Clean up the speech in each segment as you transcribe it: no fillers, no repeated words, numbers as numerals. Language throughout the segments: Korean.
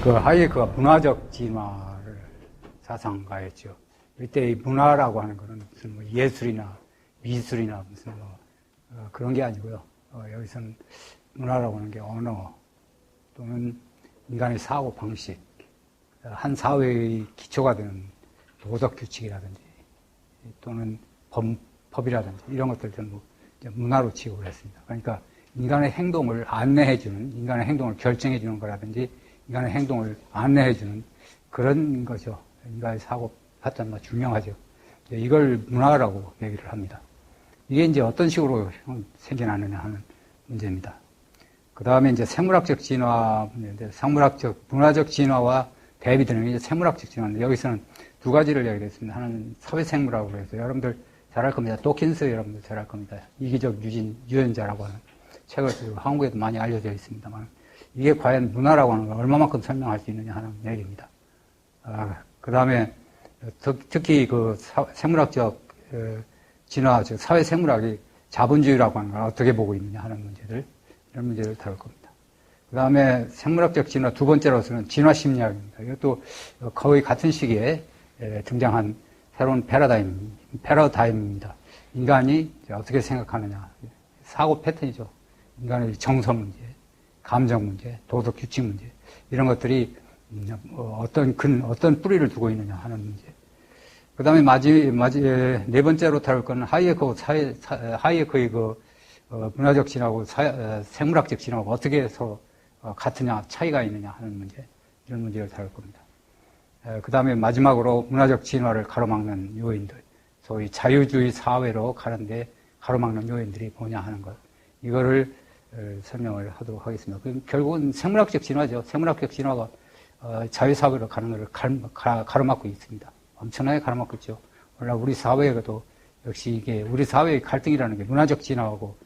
그 하이에크가 문화적 진화를 사상가였죠. 이때 이 문화라고 하는 거는 무슨 뭐 예술이나 미술이나 무슨 뭐 그런 게 아니고요. 여기서는 문화라고 하는 게 언어 또는 인간의 사고 방식, 한 사회의 기초가 되는 도덕 규칙이라든지 또는 법이라든지 이런 것들 전부 문화로 취급을 했습니다. 그러니까 인간의 행동을 안내해주는, 인간의 행동을 결정해주는 거라든지 인간의 행동을 안내해주는 그런 거죠. 인간의 사고 파트너가 중요하죠. 이걸 문화라고 얘기를 합니다. 이게 이제 어떤 식으로 생겨나느냐 하는 문제입니다. 그 다음에 이제 생물학적 진화 문제인데, 문화적 진화와 대비되는 이제 생물학적 진화인데, 여기서는 두 가지를 얘기했습니다. 하나는 사회생물학으로 해서, 여러분들 잘 알 겁니다. 도킨스 여러분들 잘 알 겁니다. 이기적 유전자라고 하는 책을 쓰고 한국에도 많이 알려져 있습니다만, 이게 과연 문화라고 하는 걸 얼마만큼 설명할 수 있느냐 하는 얘기입니다. 그 다음에 특히 그 생물학적 진화, 즉 사회생물학이 자본주의라고 하는 걸 어떻게 보고 있느냐 하는 문제들, 이런 문제를 다룰 겁니다. 그 다음에 생물학적 진화 두 번째로서는 진화심리학입니다. 이것도 거의 같은 시기에 등장한 새로운 패러다임입니다. 인간이 어떻게 생각하느냐, 사고 패턴이죠. 인간의 정서 문제, 감정 문제, 도덕 규칙 문제, 이런 것들이 어떤 뿌리를 두고 있느냐 하는 문제. 그 다음에 네 번째로 다룰 거는 하이에크의 문화적 진화하고 생물학적 진화하고 어떻게 서로 같으냐, 차이가 있느냐 하는 문제, 이런 문제를 다룰 겁니다. 그 다음에 마지막으로 문화적 진화를 가로막는 요인들, 소위 자유주의 사회로 가는데 가로막는 요인들이 뭐냐 하는 것, 이거를 설명을 하도록 하겠습니다. 그럼 결국은 생물학적 진화죠. 생물학적 진화가 자유사회로 가는 것을 가로막고 있습니다. 엄청나게 가로막고 있죠. 물론 우리 사회에도 역시 이게 우리 사회의 갈등이라는 게 문화적 진화하고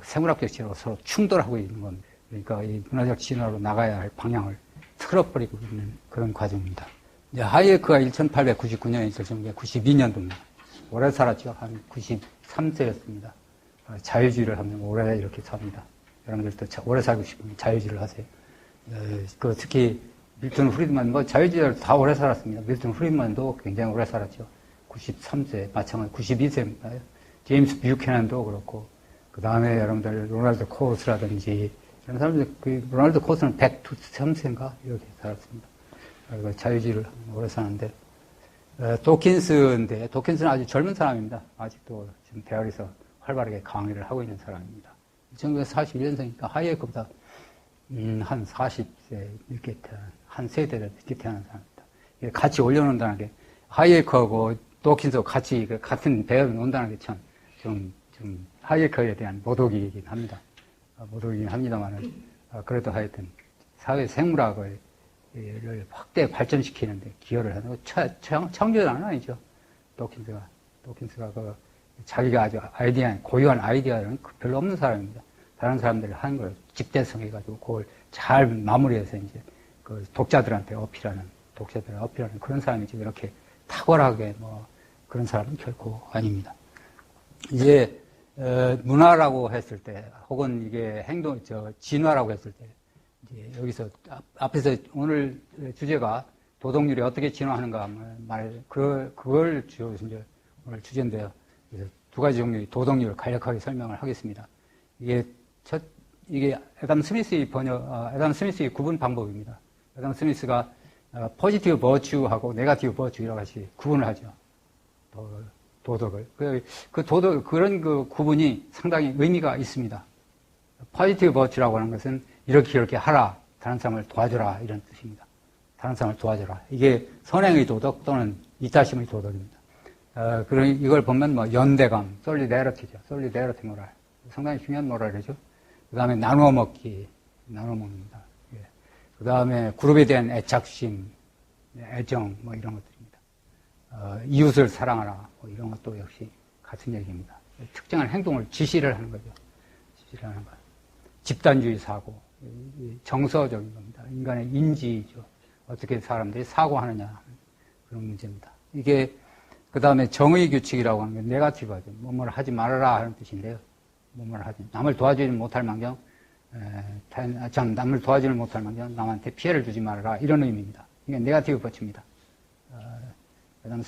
생물학적 진화가 서로 충돌하고 있는 겁니다. 그러니까 이 문화적 진화로 나가야 할 방향을 틀어버리고 있는 그런 과정입니다. 이제 하이에크가 1899년에 있었던 게 92년도입니다. 오래 살았죠. 한 93세였습니다. 자유주의를 하면 오래 이렇게 삽니다. 여러분들도 오래 살고 싶으면 자유주의를 하세요. 특히 밀턴 프리드만, 자유주의를 다 오래 살았습니다. 밀턴 프리드만도 굉장히 오래 살았죠. 93세, 마찬가지 92세입니다. 제임스 뷰캐넌도 그렇고, 그 다음에 여러분들 로널드 코스라든지, 이런 사람들, 로널드 코스는 103세인가? 이렇게 살았습니다. 그리고 자유주의를 오래 사는데, 도킨스인데, 도킨스는 아주 젊은 사람입니다. 아직도 지금 대학에서 활발하게 강의를 하고 있는 사람입니다. 1941년생이니까 하이에크보다 한 40세 늦게 태어난, 한 세대를 늦게 태어난 사람입니다. 같이 올려놓는다는 게, 하이에크하고 도킨스하고 같이 같은 배에 놓는다는 게 참, 좀 하이에크에 대한 모독이긴 합니다. 모독이긴 합니다만은, 그래도 하여튼, 사회 생물학을 확대 발전시키는데 기여를 하는 거, 창조자는 아니죠. 도킨스가 자기가 아주 고유한 아이디어는 별로 없는 사람입니다. 다른 사람들이 하는 걸 집대성해가지고 그걸 잘 마무리해서 이제 독자들한테 어필하는 그런 사람이지, 이렇게 탁월하게 그런 사람은 결코 아닙니다. 이제, 문화라고 했을 때, 혹은 이게 진화라고 했을 때, 이제 여기서 앞에서 오늘 주제가 도덕률이 어떻게 진화하는가 그걸 이제 오늘 주제인데요. 그래서 두 가지 종류의 도덕률을 간략하게 설명을 하겠습니다. 이게 애덤 스미스의 구분 방법입니다. 애덤 스미스가 포지티브 버추하고 네거티브 버추라고 같이 구분을 하죠. 도덕을. 그런 구분이 상당히 의미가 있습니다. 포지티브 버추라고 하는 것은 이렇게 하라. 다른 사람을 도와줘라. 이런 뜻입니다. 다른 사람을 도와줘라. 이게 선행의 도덕 또는 이타심의 도덕입니다. 이걸 보면 연대감, 솔리데리티죠. 솔리데리티 모랄. 상당히 중요한 모랄이죠. 그 다음에 나눠 먹습니다. 예. 그 다음에 그룹에 대한 애착심, 애정, 이런 것들입니다. 이웃을 사랑하라, 이런 것도 역시 같은 얘기입니다. 특정한 행동을 지시를 하는 거죠. 집단주의 사고, 정서적인 겁니다. 인간의 인지죠. 어떻게 사람들이 사고하느냐, 그런 문제입니다. 이게, 그 다음에 정의 규칙이라고 하는 게 네거티브하죠. 뭐뭘 하지 말아라 하는 뜻인데요. 남을 도와주지 못할 망정, 참 남을 도와주지 못할 만큼 남한테 피해를 주지 말아라 이런 의미입니다. 이게 네거티브 버치입니다. 아담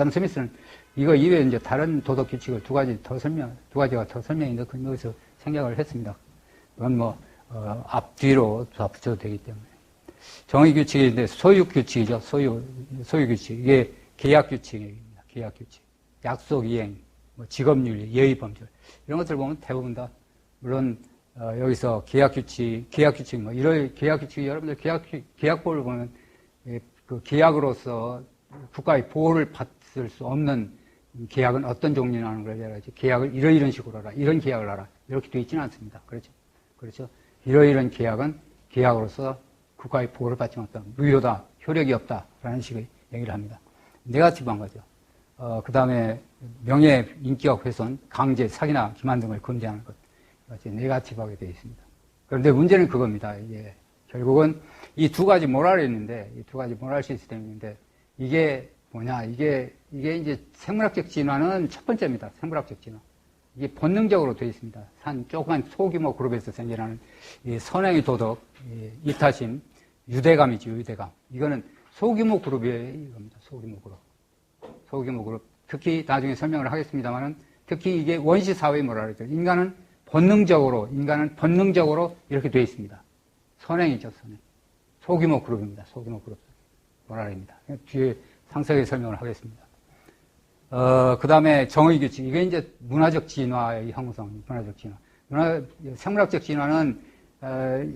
스미스는 이거 이외에 이제 다른 도덕 규칙을 두 가지가 더 설명이 여기서 생각을 했습니다. 그건 앞뒤로 다 붙여도 되기 때문에. 정의 규칙인데 소유 규칙이죠. 소유 규칙. 이게 계약 규칙입니다. 계약 규칙. 약속 이행, 직업윤리, 예의 범절. 이런 것들 보면 대부분 다, 물론, 여기서 계약 규칙, 이런 계약 규칙이 여러분들 계약법을 보면 그 계약으로서 국가의 보호를 받을 수 없는 계약은 어떤 종류냐는 걸 알아야지. 계약을 이런 식으로 하라. 이런 계약을 하라. 이렇게 되어 있지는 않습니다. 그렇죠. 이런 계약은 계약으로서 국가의 보호를 받지 못한다. 무효다. 효력이 없다. 라는 식의 얘기를 합니다. 네거티브한 거죠. 그 다음에 명예, 인격학 훼손, 강제, 사기나 기만 등을 금지하는 것. 이것이 네거티브하게 되어 있습니다. 그런데 문제는 그겁니다. 이게 결국은 이 두 가지 모랄이 있는데, 이 두 가지 모랄 시스템이 있는데, 이게 뭐냐, 이게 이제 생물학적 진화는 첫 번째입니다. 생물학적 진화. 이게 본능적으로 되어 있습니다. 조그만 소규모 그룹에서 생겨나는 이 선행의 도덕, 이타심, 유대감이죠, 유대감. 이거는 소규모 그룹이에요, 이겁니다. 소규모 그룹. 특히 나중에 설명을 하겠습니다만은, 특히 이게 원시 사회의 모랄이죠. 인간은 본능적으로 이렇게 되어 있습니다. 선행이죠, 선행. 소규모 그룹입니다. 소규모 그룹. 모랄입니다. 뒤에 상세하게 설명을 하겠습니다. 그 다음에 정의 규칙. 이게 이제 문화적 진화의 형성, 문화적 진화. 생물학적 진화는,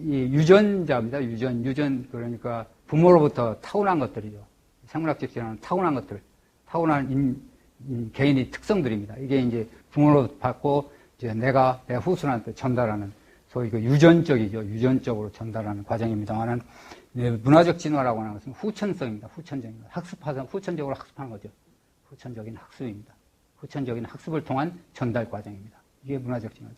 이 유전자입니다. 유전, 그러니까 부모로부터 타고난 것들이죠. 생물학적 진화는 타고난 것들, 타고난 개인의 특성들입니다. 이게 이제 부모로부터 받고, 이제 내 후손한테 전달하는, 소위 그 유전적으로 전달하는 과정입니다만은, 문화적 진화라고 하는 것은 후천성입니다. 후천적입니다. 후천적으로 학습하는 거죠. 후천적인 학습입니다. 후천적인 학습을 통한 전달 과정입니다. 이게 문화적 진화죠.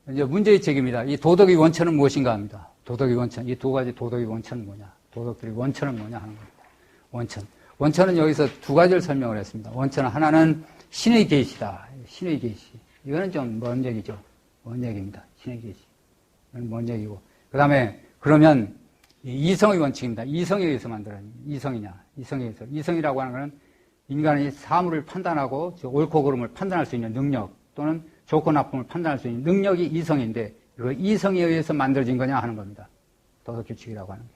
이제 문제의책입니다. 이 도덕의 원천은 무엇인가 합니다. 도덕의 원천. 이 두 가지 도덕의 원천은 뭐냐. 도덕들의 원천은 뭐냐 하는 겁니다. 원천은 여기서 두 가지를 설명을 했습니다. 원천은 하나는 신의 계시다. 신의 계시. 이거는 좀 먼 얘기죠. 먼 얘기입니다. 신의 계시. 이건 먼 얘기고. 그 다음에, 그러면, 이성의 원칙입니다. 이성에 의해서 만들어진, 이성에 의해서. 이성이라고 하는 것은 인간이 사물을 판단하고, 옳고 그름을 판단할 수 있는 능력, 또는 좋고 나쁨을 판단할 수 있는 능력이 이성인데, 그 이성에 의해서 만들어진 거냐 하는 겁니다. 도덕 규칙이라고 하는 게.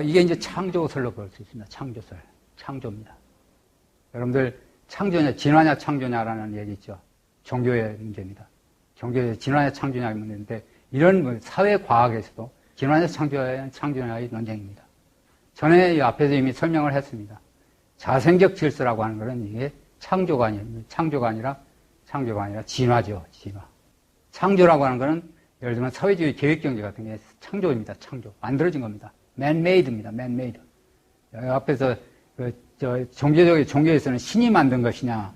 이게 이제 창조설로 볼 수 있습니다. 창조입니다. 여러분들, 창조냐, 진화냐, 창조냐라는 얘기 있죠. 종교의 문제입니다. 종교의 진화냐, 창조냐의 문제인데, 이런 사회과학에서도 진화냐, 창조냐의 논쟁입니다. 전에 이 앞에서 이미 설명을 했습니다. 자생적 질서라고 하는 것은 이게 창조가 아니라 진화죠, 진화. 창조라고 하는 것은 예를 들면 사회주의 계획경제 같은 게 창조입니다, 창조. 만들어진 겁니다. man-made입니다, man-made. 앞에서 종교에서는 신이 만든 것이냐,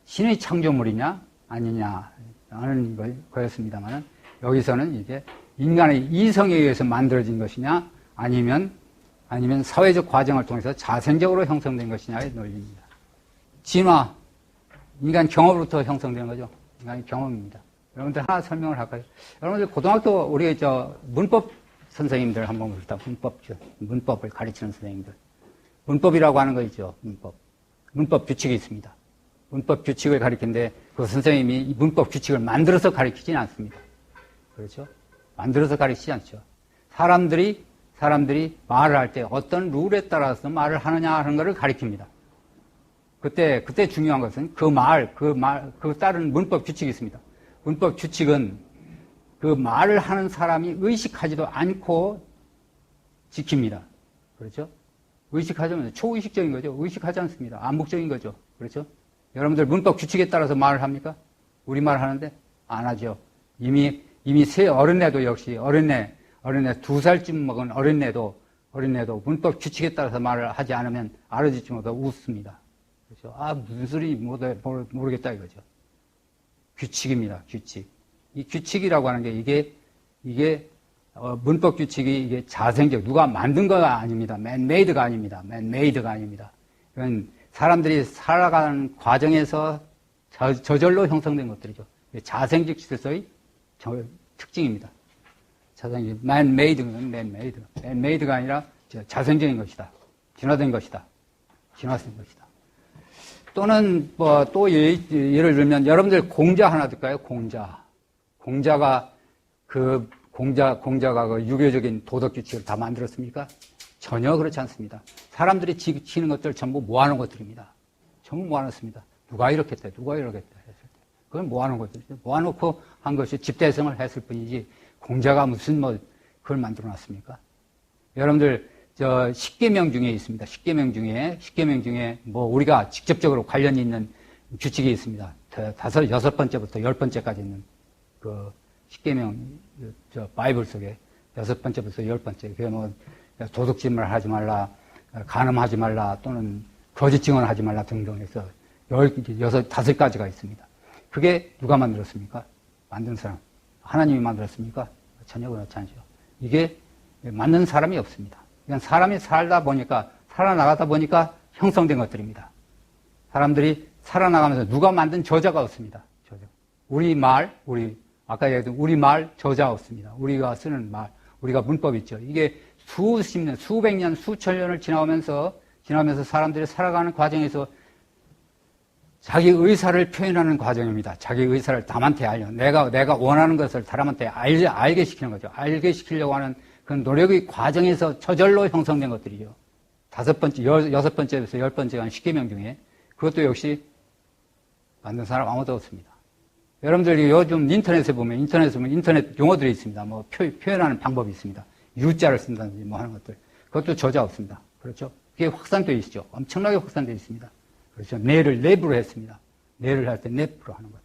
신의 창조물이냐, 아니냐, 하는 거였습니다만은, 여기서는 이제 인간의 이성에 의해서 만들어진 것이냐, 아니면 사회적 과정을 통해서 자생적으로 형성된 것이냐의 논리입니다. 진화, 인간 경험으로부터 형성되는 거죠. 인간의 경험입니다. 여러분들 하나 설명을 할까요? 여러분들 고등학교 우리 문법 선생님들 한번 볼까? 문법을 가르치는 선생님들. 문법이라고 하는 거 있죠. 문법 규칙이 있습니다. 문법 규칙을 가르치는데 그 선생님이 이 문법 규칙을 만들어서 가르치지는 않습니다. 그렇죠? 만들어서 가르치지 않죠. 사람들이 말을 할 때 어떤 룰에 따라서 말을 하느냐 하는 것을 가르칩니다. 그때 중요한 것은 그 따른 문법 규칙이 있습니다. 문법 규칙은 그 말을 하는 사람이 의식하지도 않고 지킵니다. 그렇죠? 의식하지 않으면 초의식적인 거죠. 의식하지 않습니다. 암묵적인 거죠. 그렇죠? 여러분들 문법 규칙에 따라서 말을 합니까? 우리말 하는데 안 하죠. 이미 어린애도 역시 어린애 2살쯤 먹은 어린애도 문법 규칙에 따라서 말을 하지 않으면 알아듣지 못하고 웃습니다. 그렇죠? 무슨 소리 모르겠다 이거죠. 규칙입니다. 규칙. 이 규칙이라고 하는 게 이게 문법 규칙이 이게 자생적 누가 만든 거가 아닙니다. man-made가 아닙니다. 이건 사람들이 살아가는 과정에서 저절로 형성된 것들이죠. 자생적 질서의 특징입니다. 자생적인, man-made가 아니라 자생적인 것이다. 진화된 것이다. 진화된 것이다. 또는 또 예를 들면 여러분들 공자 하나 들까요? 공자가 그 유교적인 도덕 규칙을 다 만들었습니까? 전혀 그렇지 않습니다. 사람들이 지키는 것들 전부 모아놓은 것들입니다. 전부 모아놨습니다. 누가 이렇게 했다, 누가 이렇게 했다 했을 때. 그건 모아놓은 것들이죠. 모아놓고 한 것이 집대성을 했을 뿐이지, 공자가 무슨 그걸 만들어 놨습니까? 여러분들, 십계명 중에 있습니다. 십계명 중에 우리가 직접적으로 관련이 있는 규칙이 있습니다. 6번째부터 10번째까지 있는 그 십계명, 바이블 속에 6번째부터 10번째. 그게 도둑질을 하지 말라, 간음하지 말라, 또는 거짓 증언하지 말라 등등 해서 5가지가 있습니다. 그게 누가 만들었습니까? 만든 사람. 하나님이 만들었습니까? 전혀 그렇지 않죠. 이게 만든 사람이 없습니다. 그냥 사람이 살아나가다 보니까 형성된 것들입니다. 사람들이 살아나가면서 누가 만든 저자가 없습니다. 아까 얘기했던 우리 말 저자 없습니다. 우리가 쓰는 말, 우리가 문법 있죠. 이게 수십 년, 수백 년, 수천 년을 지나면서 사람들이 살아가는 과정에서 자기 의사를 표현하는 과정입니다. 자기 의사를 남한테 내가 원하는 것을 사람한테 알게 시키는 거죠. 알게 시키려고 하는 그 노력의 과정에서 저절로 형성된 것들이죠. 6번째에서 10번째가 십계명 중에 그것도 역시 만든 사람 아무도 없습니다. 여러분들이 요즘 인터넷에 보면 인터넷 용어들이 있습니다. 표현하는 방법이 있습니다. U자를 쓴다든지 하는 것들. 그것도 저자 없습니다. 그렇죠? 그게 확산되어 있죠. 엄청나게 확산되어 있습니다. 그렇죠. 랩으로 했습니다. 랩을 할 때 랩으로 하는 것.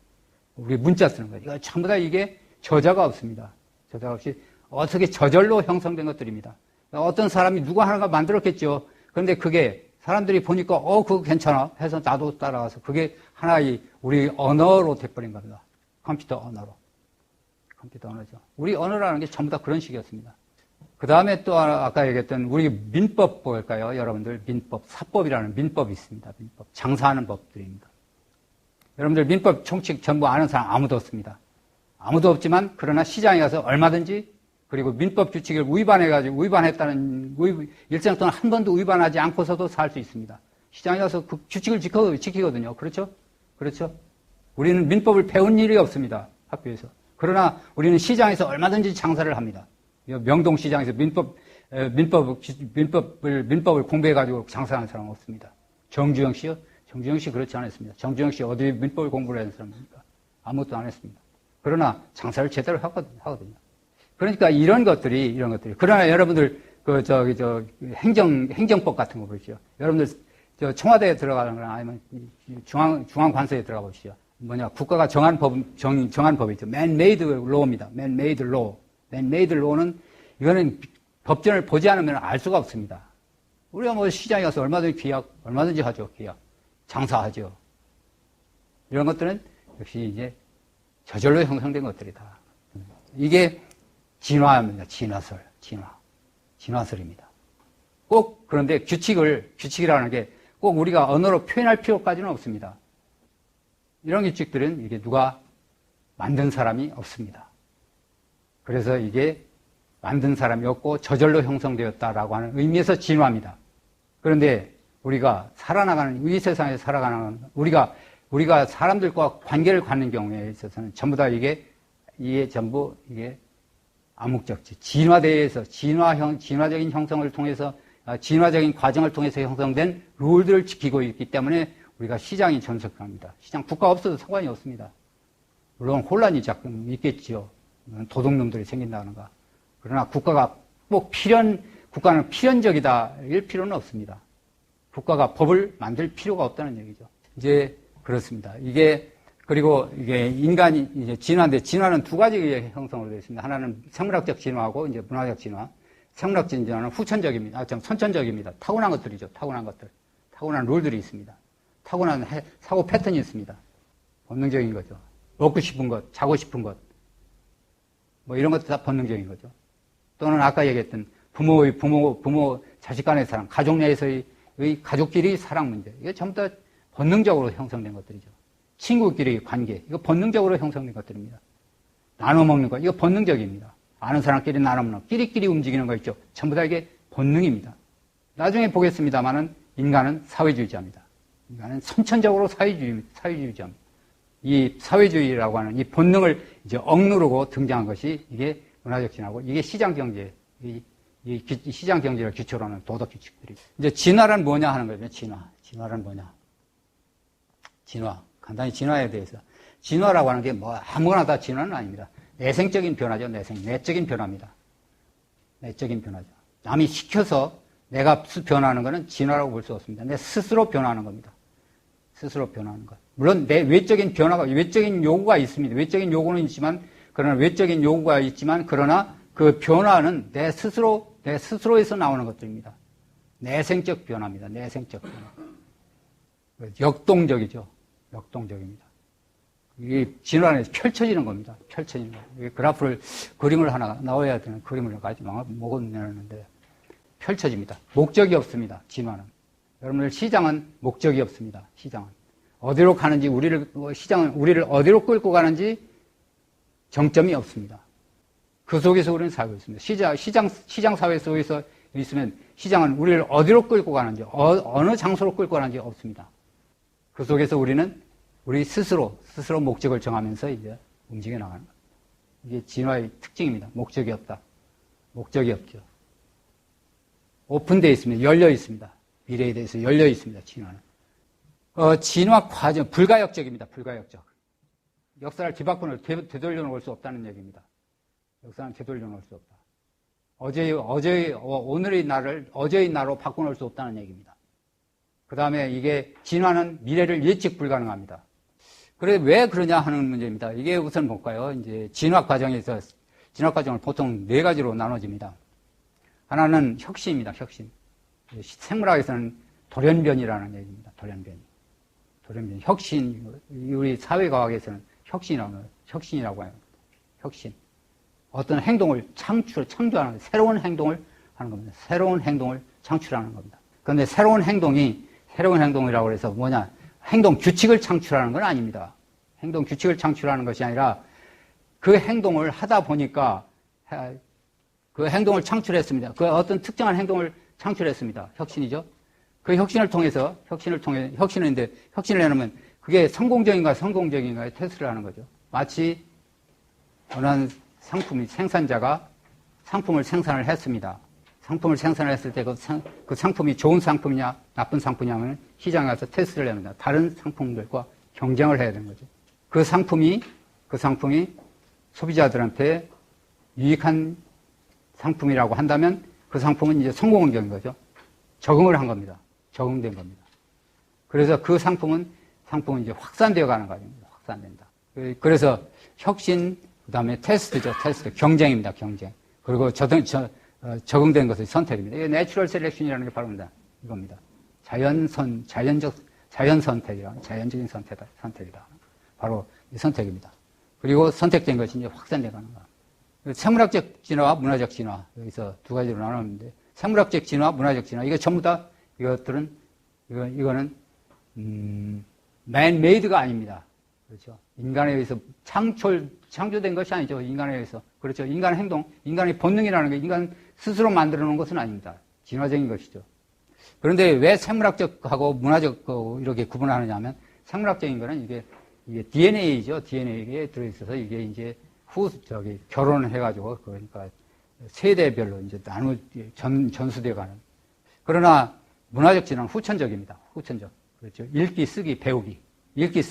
우리 문자 쓰는 거. 이거 전부 다 이게 저자가 없습니다. 저자가 없이 어떻게 저절로 형성된 것들입니다. 어떤 사람이 누가 하나가 만들었겠죠. 그런데 그게 사람들이 보니까 그거 괜찮아 해서 나도 따라가서 그게 하나의 우리 언어로 돼버린 겁니다. 컴퓨터 언어죠. 우리 언어라는 게 전부 다 그런 식이었습니다. 그 다음에 또 아까 얘기했던 우리 민법 볼까요? 여러분들 민법, 사법이라는 민법이 있습니다. 민법, 장사하는 법들입니다. 여러분들 민법 총칙 전부 아는 사람 아무도 없습니다. 아무도 없지만 그러나 시장에 가서 얼마든지 그리고 민법 규칙을 일정 동안 한 번도 위반하지 않고서도 살 수 있습니다. 시장에 가서 그 규칙을 지키거든요. 그렇죠? 우리는 민법을 배운 일이 없습니다. 학교에서. 그러나 우리는 시장에서 얼마든지 장사를 합니다. 명동시장에서 민법을 공부해가지고 장사하는 사람은 없습니다. 정주영 씨요? 정주영 씨 그렇지 않았습니다. 정주영 씨 어디 민법을 공부를 하는 사람입니까? 아무것도 안 했습니다. 그러나 장사를 제대로 하거든요. 그러니까 이런 것들이. 그러나 여러분들, 행정법 같은 거 보시죠. 여러분들, 청와대에 들어가는 거나 아니면 중앙관서에 들어가 보시죠. 국가가 정한 법이죠. man-made law입니다. man-made law. man-made law는, 이거는 법전을 보지 않으면 알 수가 없습니다. 우리가 시장에 가서 얼마든지 하죠, 계약. 장사하죠. 이런 것들은 역시 이제 저절로 형성된 것들이다. 이게 진화입니다. 진화설입니다. 꼭 그런데 규칙이라는 게 꼭 우리가 언어로 표현할 필요까지는 없습니다. 이런 규칙들은 이게 누가 만든 사람이 없습니다. 그래서 이게 만든 사람이 없고 저절로 형성되었다라고 하는 의미에서 진화입니다. 그런데 우리가 이 세상에 살아가는 우리가 사람들과 관계를 갖는 경우에 있어서는 전부 다 이게 암묵적 진화대에서 진화적인 형성을 통해서 진화적인 과정을 통해서 형성된 룰들을 지키고 있기 때문에 우리가 시장이 전속합니다. 국가 없어도 상관이 없습니다. 물론 혼란이 가끔 있겠지요. 도둑놈들이 생긴다는가. 그러나 국가는 필연적이다. 일 필요는 없습니다. 국가가 법을 만들 필요가 없다는 얘기죠. 이제 그렇습니다. 그리고 이게 인간이 이제 진화는 두 가지 형성으로 되어 있습니다. 하나는 생물학적 진화하고 이제 문화적 진화. 생물학 진화는 후천적입니다. 선천적입니다. 타고난 것들이죠. 타고난 룰들이 있습니다. 타고난 사고 패턴이 있습니다. 본능적인 거죠. 먹고 싶은 것, 자고 싶은 것. 이런 것도 다 본능적인 거죠. 또는 아까 얘기했던 부모, 자식 간의 사랑, 가족 내에서의 가족끼리 사랑 문제. 이거 전부 다 본능적으로 형성된 것들이죠. 친구끼리의 관계. 이거 본능적으로 형성된 것들입니다. 나눠 먹는 것. 이거 본능적입니다. 아는 사람끼리 나누면 끼리끼리 움직이는 거 있죠. 전부 다 이게 본능입니다. 나중에 보겠습니다만은 인간은 사회주의자입니다. 인간은 선천적으로 사회주의자입니다. 이 사회주의라고 하는 이 본능을 이제 억누르고 등장한 것이 이게 문화적 진화고 이게 시장 경제, 이 시장 경제를 기초로 하는 도덕 규칙들이. 이제 진화란 뭐냐 하는 거죠. 진화란 뭐냐. 진화. 간단히 진화에 대해서. 진화라고 하는 게 뭐 아무거나 다 진화는 아닙니다. 내생적인 변화죠. 내적인 변화입니다. 내적인 변화죠. 남이 시켜서 내가 변화하는 것은 진화라고 볼 수 없습니다. 내 스스로 변화하는 겁니다. 스스로 변화하는 것. 물론 내 외적인 변화가, 외적인 요구가 있습니다. 외적인 요구는 있지만, 그러나 외적인 요구가 있지만, 그러나 그 변화는 내 스스로에서 나오는 것들입니다. 내생적 변화입니다. 내생적 변화. 역동적이죠. 역동적입니다. 이게 진화에서 펼쳐지는 겁니다. 펼쳐지는 거예요. 그래프를, 그림을 하나 나와야 되는 그림을 가지고 먹어내는데, 펼쳐집니다. 목적이 없습니다. 진화는. 여러분들 시장은 목적이 없습니다. 시장은. 어디로 가는지, 시장은 우리를 어디로 끌고 가는지 정점이 없습니다. 그 속에서 우리는 살고 있습니다. 시장 사회 속에서 있으면 시장은 우리를 어디로 끌고 가는지, 어느 장소로 끌고 가는지 없습니다. 그 속에서 우리는 우리 스스로 목적을 정하면서 이제 움직여 나가는 겁니다. 이게 진화의 특징입니다. 목적이 없다. 목적이 없죠. 오픈되어 있습니다. 열려 있습니다. 미래에 대해서 열려 있습니다. 진화는. 진화 과정, 불가역적입니다. 불가역적. 역사를 뒤바꾸는, 되돌려 놓을 수 없다는 얘기입니다. 역사는 되돌려 놓을 수 없다. 오늘의 날을 어제의 날로 바꿔놓을 수 없다는 얘기입니다. 그 다음에 이게 진화는 미래를 예측 불가능합니다. 그래, 왜 그러냐 하는 문제입니다. 이게 우선 볼까요? 이제 진화 과정을 보통 네 가지로 나눠집니다. 하나는 혁신입니다. 혁신. 생물학에서는 돌연변이라는 얘기입니다. 돌연변. 혁신. 우리 사회과학에서는 혁신이라고 해요. 혁신. 어떤 행동을 창조하는, 새로운 행동을 하는 겁니다. 새로운 행동을 창출하는 겁니다. 그런데 새로운 행동이라고 해서 뭐냐? 행동 규칙을 창출하는 건 아닙니다. 행동 규칙을 창출하는 것이 아니라 그 행동을 하다 보니까 그 행동을 창출했습니다. 그 어떤 특정한 행동을 창출했습니다. 혁신이죠. 그 혁신을 혁신인데 혁신을 해놓으면 그게 성공적인가의 테스트를 하는 거죠. 마치 어느 생산자가 상품을 생산을 했습니다. 상품을 생산했을 때 그 상품이 좋은 상품이냐 나쁜 상품이냐면 시장에 가서 테스트를 합니다. 다른 상품들과 경쟁을 해야 되는 거죠. 그 상품이 소비자들한테 유익한 상품이라고 한다면 그 상품은 이제 성공적인 거죠. 적응을 한 겁니다. 적응된 겁니다. 그래서 그 상품은 이제 확산되어 가는 과정입니다. 확산된다. 그래서 혁신, 그 다음에 테스트죠. 테스트. 경쟁입니다. 경쟁. 그리고 적응된 것의 선택입니다. 이게 내추럴 셀렉션이라는 게 바로 이겁니다. 자연적인 선택이다. 바로 이 선택입니다. 그리고 선택된 것이 이제 확산되어 가는 거. 생물학적 진화와 문화적 진화. 여기서 두 가지로 나누는데, 생물학적 진화, 문화적 진화. 이거 전부 다, 이거는, man-made가 아닙니다. 그렇죠. 인간에 의해서 창조된 것이 아니죠. 인간에 의해서. 그렇죠. 인간의 본능이라는 게 인간 스스로 만들어 놓은 것은 아닙니다. 진화적인 것이죠. 그런데 왜 생물학적하고 문화적 이렇게 구분하느냐 하면, 생물학적인 거는 이게 DNA죠. DNA에 들어있어서 이게 이제 결혼을 해가지고, 그러니까 세대별로 이제 전수되어 가는. 그러나 문화적 진화는 후천적입니다. 후천적. 그렇죠. 읽기, 쓰기, 배우기. 읽기,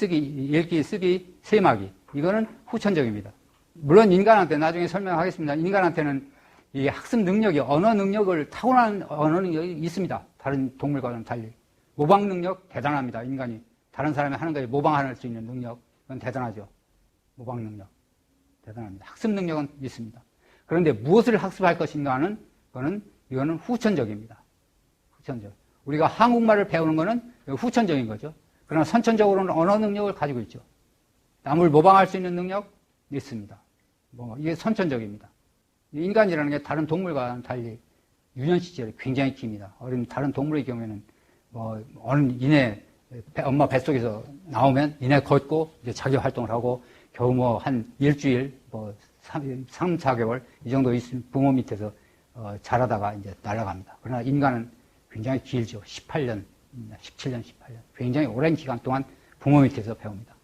쓰기, 세마기. 이거는 후천적입니다. 물론 인간한테 나중에 설명하겠습니다. 인간한테는 이 학습 능력이 언어 능력을 타고난 언어 능력이 있습니다. 다른 동물과는 달리. 모방 능력 대단합니다. 인간이. 다른 사람이 하는 거에 모방할 수 있는 능력. 그건 대단하죠. 모방 능력. 대단합니다. 학습 능력은 있습니다. 그런데 무엇을 학습할 것인가 하는 이거는 후천적입니다. 후천적. 우리가 한국말을 배우는 거는 후천적인 거죠. 그러나 선천적으로는 언어 능력을 가지고 있죠. 남을 모방할 수 있는 능력 있습니다. 이게 선천적입니다. 인간이라는 게 다른 동물과는 달리 유년 시절이 굉장히 깁니다. 다른 동물의 경우에는 엄마 뱃속에서 나오면 이내 걷고 이제 자기 활동을 하고 겨우 한 일주일 3, 4개월 이 정도 있으면 부모 밑에서 자라다가 이제 날아갑니다. 그러나 인간은 굉장히 길죠. 18년, 17년, 18년. 굉장히 오랜 기간 동안 부모 밑에서 배웁니다.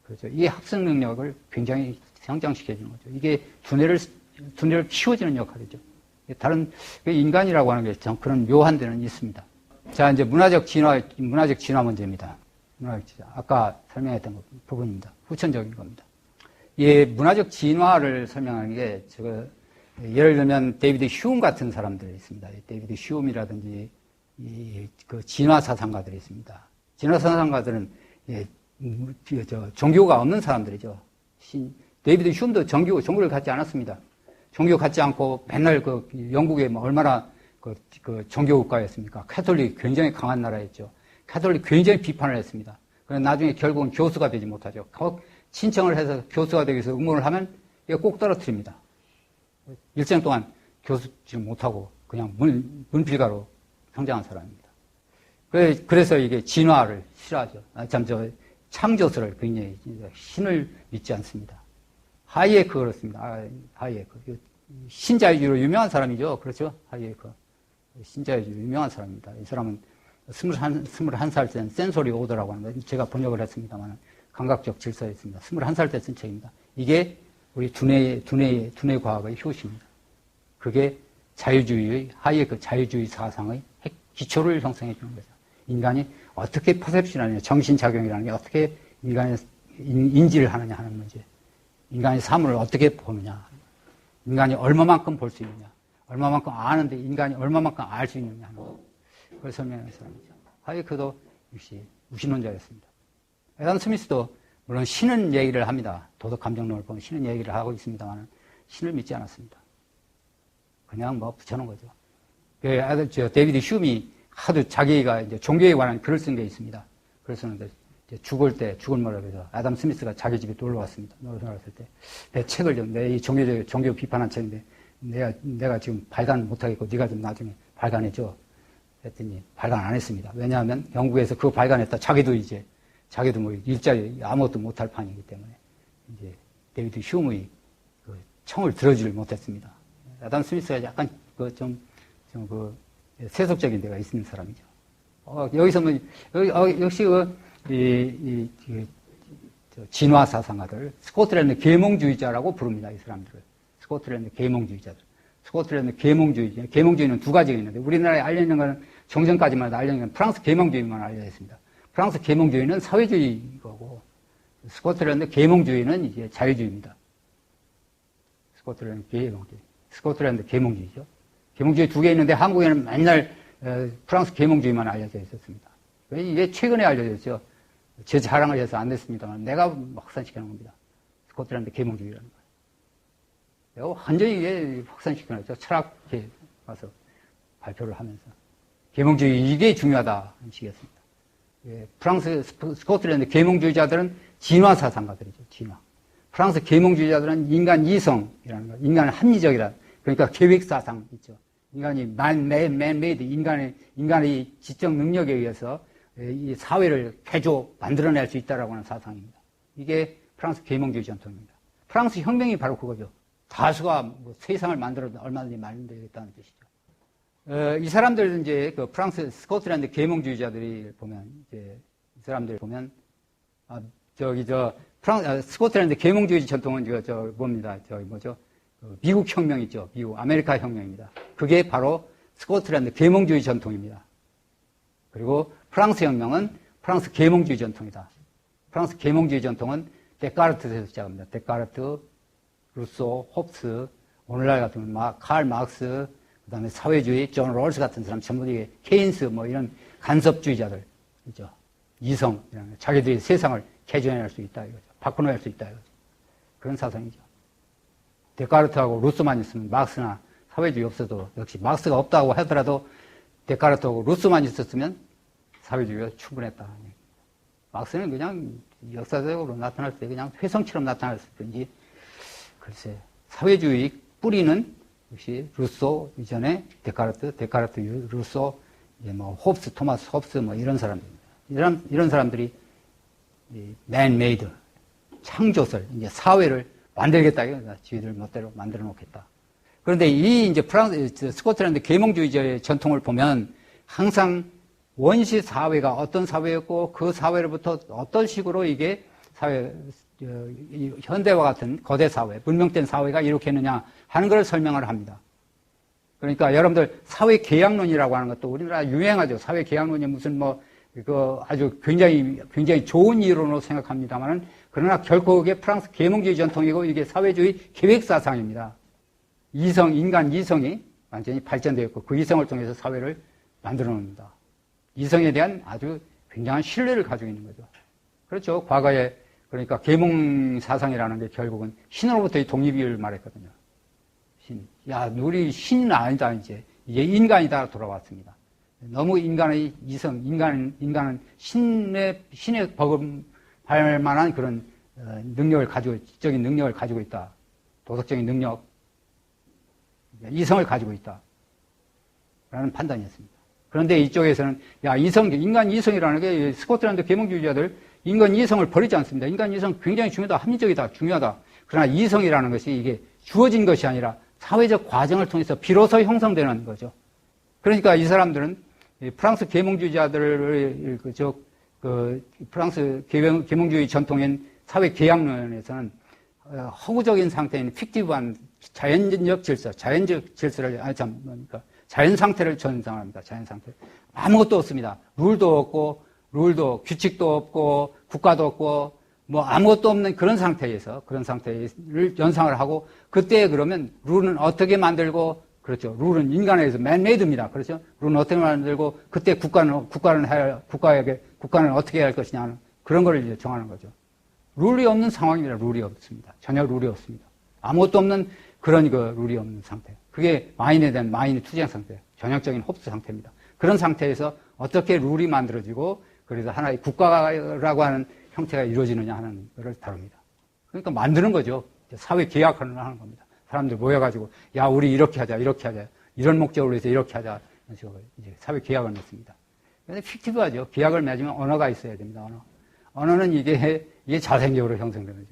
그렇죠. 이 학습 능력을 굉장히 성장시켜주는 거죠. 이게 두뇌를 키워주는 역할이죠. 다른 인간이라고 하는 게 참 그런 묘한 데는 있습니다. 자, 이제 문화적 진화 문제입니다. 문화적 진화. 아까 설명했던 부분입니다. 후천적인 겁니다. 이 문화적 진화를 설명하는 게 예를 들면 데이비드 휴움 같은 사람들이 있습니다. 데이비드 휴움이라든지 그 진화 사상가들이 있습니다. 진화 사상가들은 종교가 없는 사람들이죠. 데이비드 휴움도 종교를 갖지 않았습니다. 종교 갖지 않고 맨날 영국에 얼마나 종교 국가였습니까? 카톨릭 굉장히 강한 나라였죠. 카톨릭 굉장히 비판을 했습니다. 그래서 나중에 결국은 교수가 되지 못하죠. 신청을 해서 교수가 되기 위해서 응모를 하면 이거 꼭 떨어뜨립니다. 일생 동안 교수지 못하고 그냥 문필가로 성장한 사람입니다. 그래서 이게 진화를 싫어하죠. 창조설을 굉장히 신을 믿지 않습니다. 하이에크 그렇습니다. 하이에크. 신자유주의로 유명한 사람이죠. 그렇죠? 하이에크. 신자유주의로 유명한 사람입니다. 이 사람은 21살 때 센소리 오더라고 하는 거 제가 번역을 했습니다만 감각적 질서에 있습니다. 21살 때 쓴 책입니다. 이게 우리 두뇌 과학의 효시입니다. 그게 하이에크 자유주의 사상의 기초를 형성해 주는 거죠. 인간이 어떻게 퍼셉션하느냐, 정신작용이라는 게 어떻게 인간의 인지를 하느냐 하는 문제. 인간의 삶을 어떻게 보느냐. 인간이 얼마만큼 볼 수 있느냐. 얼마만큼 아는데 인간이 얼마만큼 알 수 있느냐 하는 거. 그걸 설명하는 사람이죠. 하이에크도 역시 무신론자였습니다. 애덤 스미스도 물론 신은 얘기를 합니다. 도덕 감정론을 보면 신은 얘기를 하고 있습니다만 신을 믿지 않았습니다. 그냥 붙여놓은 거죠. 데이비드 휴움이 하도 자기가 이제 종교에 관한 글을 쓴 게 있습니다. 글을 쓰는데 죽을 무렵에 애덤 스미스가 자기 집에 놀러 왔습니다. 놀러 왔을 때 내 책을 내 이 종교 비판한 책인데 내가 지금 발간 못하겠고 네가 좀 나중에 발간해줘. 했더니 발간 안 했습니다. 왜냐하면 영국에서 그거 발간했다. 자기도 일자리 아무것도 못할 판이기 때문에 이제 데이비드 휴움의 청을 들어주질 못했습니다. 애덤 스미스가 약간 세속적인 데가 있는 사람이죠. 여기서 역시 진화 사상가들, 스코틀랜드 계몽주의자라고 부릅니다. 이 사람들을. 스코틀랜드 계몽주의자들. 스코틀랜드 계몽주의는 두 가지가 있는데, 우리나라에 알려있는 것은 정전까지만 알려있는 건 프랑스 계몽주의만 알려져 있습니다. 프랑스 계몽주의는 사회주의고, 스코틀랜드 계몽주의는 이제 자유주의입니다. 스코틀랜드 계몽주의죠. 계몽주의 두 개 있는데, 한국에는 맨날 프랑스 계몽주의만 알려져 있었습니다. 이게 최근에 알려졌죠. 제 자랑을 해서 안 됐습니다만, 내가 확산시켜놓은 겁니다. 스코틀랜드 계몽주의라는 거예요. 내가 완전히 이게 확산시켜놨죠. 철학계 가서 발표를 하면서. 계몽주의, 이게 중요하다. 하는 식이었습니다. 스코틀랜드 계몽주의자들은 진화사상가들이죠. 진화. 프랑스 계몽주의자들은 인간 이성이라는 거, 인간은 합리적이라, 그러니까 계획사상 있죠. 인간이 man-made, 인간의 지적 능력에 의해서 이 사회를 만들어낼 수 있다라고 하는 사상입니다. 이게 프랑스 계몽주의 전통입니다. 프랑스 혁명이 바로 그거죠. 다수가 세상을 만들어도 얼마든지 만들겠다는 뜻이죠. 이 사람들 이제 프랑스 스코틀랜드 계몽주의자들이 보면 이 사람들 보면 스코틀랜드 계몽주의 전통은 뭡니다. 미국 혁명 있죠. 아메리카 혁명입니다. 그게 바로 스코틀랜드 계몽주의 전통입니다. 그리고 프랑스 혁명은 프랑스 계몽주의 전통이다. 프랑스 계몽주의 전통은 데카르트에서 시작합니다. 데카르트, 루소, 홉스, 오늘날 같은 칼 막스, 그 다음에 사회주의, 존 롤스 같은 사람, 전부 이게 케인스, 이런 간섭주의자들, 있죠. 이성, 자기들이 세상을 개조해낼 수 있다, 이거죠. 바꿔놓을 수 있다, 이거죠. 그런 사상이죠. 데카르트하고 루소만 있으면 막스나 사회주의 없어도, 역시 막스가 없다고 하더라도 데카르트하고 루소만 있었으면 사회주의가 충분했다. 막스는 그냥 역사적으로 나타날 때 그냥 회성처럼 나타났을 뿐이지, 글쎄, 사회주의 뿌리는 역시 루소 이전에 데카르트, 루소, 홉스, 토마스 홉스, 이런 사람들입니다. 이런 사람들이 man-made, 창조설, 이제 사회를 만들겠다. 이거 지들 멋대로 만들어 놓겠다. 그런데 이 이제 스코틀랜드 계몽주의자의 전통을 보면 항상 원시 사회가 어떤 사회였고 그 사회로부터 어떤 식으로 이게 현대와 같은 거대 사회, 문명된 사회가 이렇게 했느냐 하는 걸 설명을 합니다. 그러니까 여러분들 사회계약론이라고 하는 것도 우리나라 유행하죠. 사회계약론이 무슨 아주 굉장히 좋은 이론으로 생각합니다만은 그러나 결코 그게 프랑스 계몽주의 전통이고 이게 사회주의 계획사상입니다. 인간 이성이 완전히 발전되어 있고 그 이성을 통해서 사회를 만들어 놓습니다. 이성에 대한 아주 굉장한 신뢰를 가지고 있는 거죠. 그렇죠. 과거에 그러니까 계몽 사상이라는 게 결국은 신으로부터의 독립을 말했거든요. 우리 신은 아니다 이제 인간이다 돌아왔습니다. 너무 인간의 이성, 인간은 신의 버금할 만한 그런 지적인 능력을 가지고 있다. 도덕적인 능력, 이성을 가지고 있다. 라는 판단이었습니다. 그런데 이쪽에서는 인간 이성이라는 게 스코틀랜드 계몽주의자들 인간 이성을 버리지 않습니다. 인간 이성 굉장히 중요하다. 합리적이다. 중요하다. 그러나 이성이라는 것이 이게 주어진 것이 아니라 사회적 과정을 통해서 비로소 형성되는 거죠. 그러니까 이 사람들은 프랑스 계몽주의자들의 프랑스 계몽주의 전통인 사회 계약론에서는 허구적인 상태인 픽티브한 자연적 질서, 자연 상태를 전상합니다. 자연 상태. 아무것도 없습니다. 룰도 규칙도 없고 국가도 없고 아무것도 없는 그런 상태를 연상을 하고 그때 그러면 룰은 어떻게 만들고 그렇죠. 룰은 인간에서 맨메이드입니다. 그렇죠. 룰은 어떻게 만들고 그때 국가는 어떻게 해야 할 것이냐 하는 그런 걸 이제 정하는 거죠. 룰이 없는 상황입니다. 룰이 없습니다. 전혀 룰이 없습니다. 아무것도 없는 그런 룰이 없는 상태. 그게 마인에 대한 마인의 투쟁 상태, 전형적인 홉스 상태입니다. 그런 상태에서 어떻게 룰이 만들어지고 그래서 하나의 국가라고 하는 형태가 이루어지느냐 하는 것을 다룹니다. 그러니까 만드는 거죠. 사회 계약을 하는 겁니다. 사람들 모여가지고 우리 이렇게 하자, 이런 목적으로 해서 이렇게 하자 이런 식으로 이제 사회 계약을 맺습니다. 근데 픽티브하죠. 계약을 맺으면 언어가 있어야 됩니다. 언어는 이게 자생적으로 형성되는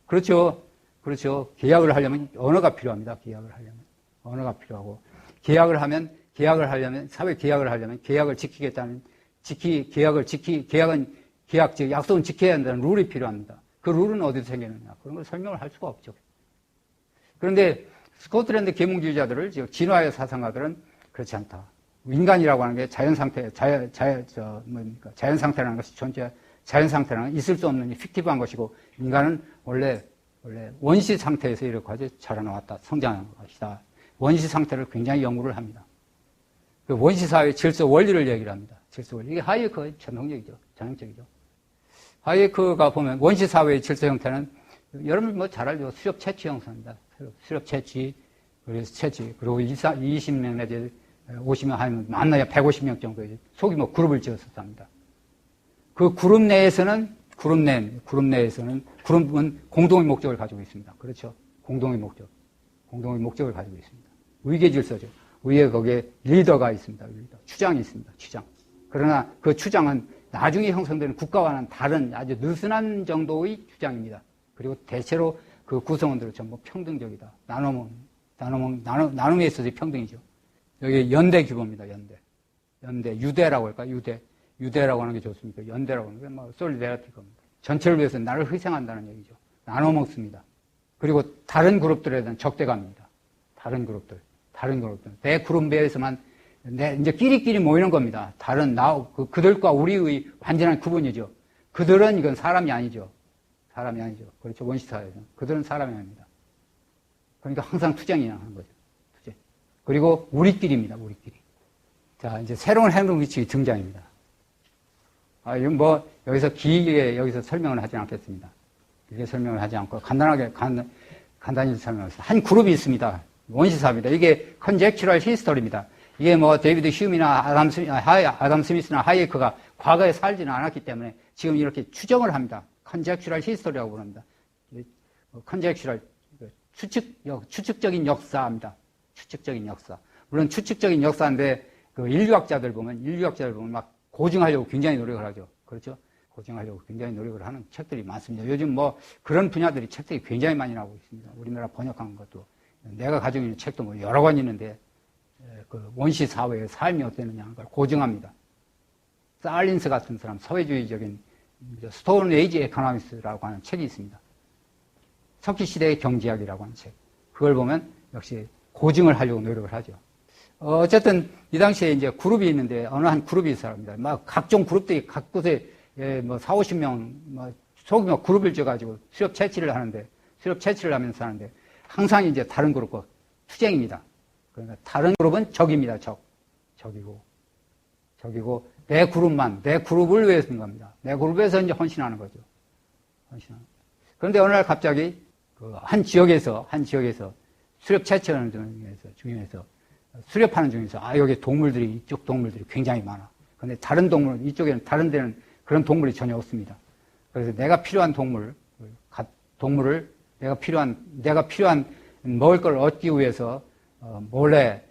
거죠. 그렇죠. 계약을 하려면 언어가 필요합니다. 언어가 필요하고 계약을 하려면 사회 계약을 하려면 계약을 지키겠다는 즉 약속은 지켜야 한다는 룰이 필요합니다. 그 룰은 어디서 생기느냐 그런 걸 설명을 할 수가 없죠. 그런데 스코틀랜드 계몽주의자들을 진화의 사상가들은 그렇지 않다. 인간이라고 하는 게 자연 상태라는 것이 자연 상태라는 건 있을 수 없는 픽티브한 것이고 인간은 원래 원시 상태에서 이렇게 자라나왔다. 성장한 것이다. 원시 상태를 굉장히 연구를 합니다. 그 원시 사회의 질서 원리를 얘기를 합니다. 질서 원리. 이게 하이에크의 전형적이죠. 하이에크가 보면 원시 사회의 질서 형태는 여러분 잘 알죠. 수렵 채취 형성입니다. 수렵 채취, 그리고 20명 내지 50명 하면 만나야 150명 정도의 소규모 그룹을 지어서 삽니다. 그 그룹 내에서는 그룹은 공동의 목적을 가지고 있습니다. 그렇죠. 공동의 목적을 가지고 있습니다. 위계 질서죠. 위에 거기에 리더가 있습니다. 추장이 있습니다. 추장. 그러나 그 추장은 나중에 형성되는 국가와는 다른 아주 느슨한 정도의 추장입니다. 그리고 대체로 그 구성원들은 전부 평등적이다. 나눔에 있어서의 평등이죠. 여기 연대 규범입니다. 연대. 유대라고 할까요? 유대라고 하는 게 좋습니까? 연대라고 하는 게 솔리데리티 겁니다. 전체를 위해서 나를 희생한다는 얘기죠. 나눠 먹습니다. 그리고 다른 그룹들에 대한 적대감입니다. 다른 그룹들. 내 그룹 내에서만 이제 끼리끼리 모이는 겁니다. 그들과 우리의 완전한 구분이죠. 그들은 이건 사람이 아니죠. 그렇죠. 원시사회에서는. 그들은 사람이 아닙니다. 그러니까 항상 투쟁이야 하는 거죠. 투쟁. 그리고 우리끼리입니다. 자, 이제 새로운 행동 규칙이 등장입니다. 이건 여기서 여기서 설명을 하지 않겠습니다. 이렇게 설명을 하지 않고 간단히 설명하겠습니다. 한 그룹이 있습니다. 원시사회입니다. 이게 컨젝츄럴 히스토리입니다. 이게 데이비드 휴미나 아담 스미스나 하이에크가 과거에 살지는 않았기 때문에 지금 이렇게 추정을 합니다. 컨젝츄럴 히스토리라고 부릅니다. 컨젝츄럴 추측적인 역사입니다. 추측적인 역사. 물론 추측적인 역사인데 인류학자들 보면 막 고증하려고 굉장히 노력을 하죠. 그렇죠? 고증하려고 굉장히 노력을 하는 책들이 많습니다. 요즘 뭐 그런 분야들이 책들이 굉장히 많이 나오고 있습니다. 우리나라 번역한 것도 내가 가지고 있는 책도 뭐 여러 권 있는데 그 원시 사회의 삶이 어땠느냐 하는 걸 고증합니다. 살린스 같은 사람, 사회주의적인 스톤 에이지 에코노미스라고 하는 책이 있습니다. 석기시대의 경제학이라고 하는 책. 그걸 보면 역시 고증을 하려고 노력을 하죠. 어쨌든 이 당시에 이제 그룹이 있는데 어느 한 그룹이 있습니다. 막 각종 그룹들이 각 곳에 뭐 40~50명 소규모 그룹을 져가지고 수렵 채취를 하는데 수렵 채취를 하면서 하는데 항상 이제 다른 그룹과 투쟁입니다. 그러니까 다른 그룹은 적입니다. 적이고 내 그룹을 위해서 쓰는 겁니다. 내 그룹에서 이제 헌신하는 거죠. 그런데 어느 날 갑자기 그 한 지역에서 수렵 채취하는 중에서 수렵하는 중에서 여기 이쪽 동물들이 굉장히 많아. 근데 다른 이쪽에는 다른 데는 그런 동물이 전혀 없습니다. 그래서 내가 필요한 동물을 내가 필요한 먹을 걸 얻기 위해서 몰래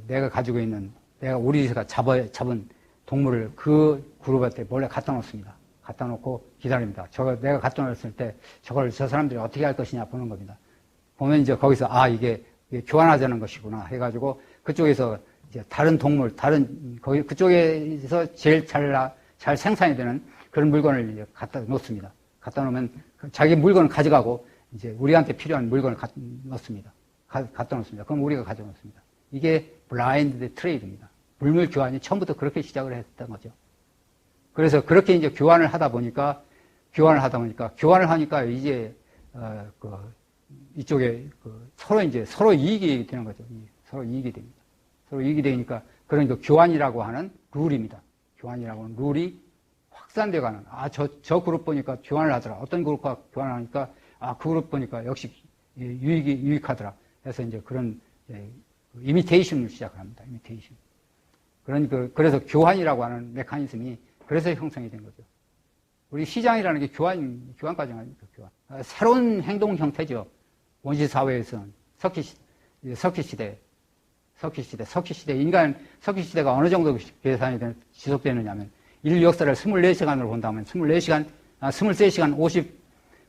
내가 가지고 있는 우리가 잡은 동물을 그 그룹한테 몰래 갖다 놓습니다. 갖다 놓고 기다립니다. 내가 갖다 놓았을 때 저걸 저 사람들이 어떻게 할 것이냐 보는 겁니다. 보면 이제 거기서 이게 교환하자는 것이구나 해가지고 그쪽에서 이제 다른 동물, 그쪽에서 제일 잘 생산이 되는 그런 물건을 이제 갖다 놓습니다. 갖다 놓으면 자기 물건을 가져가고 이제 우리한테 필요한 물건을 넣습니다. 갖다 놓습니다. 그럼 우리가 가져놓습니다. 이게 블라인드 트레이드입니다. 물물 교환이 처음부터 그렇게 시작을 했던 거죠. 그래서 그렇게 이제 교환을 하니까 이제 이쪽에 서로 이익이 되는 거죠. 서로 이익이 됩니다. 서로 이익이 되니까 그러니까 교환이라고 하는 룰입니다. 교환이라고 하는 룰이 확산돼 가는. 저 그룹 보니까 교환을 하더라. 어떤 그룹과 교환을 하니까 그 그룹 보니까 역시 유익하더라. 그래서 이제 그런 이미테이션을 시작합니다. 이미테이션. 그래서 교환이라고 하는 메커니즘이 그래서 형성이 된 거죠. 우리 시장이라는 게 교환 과정 아닙니까? 교환. 새로운 행동 형태죠. 원시 사회에서는 석기시대 석기시대가 어느 정도 계산이 지속되느냐면 인류 역사를 24시간으로 본다면 23시간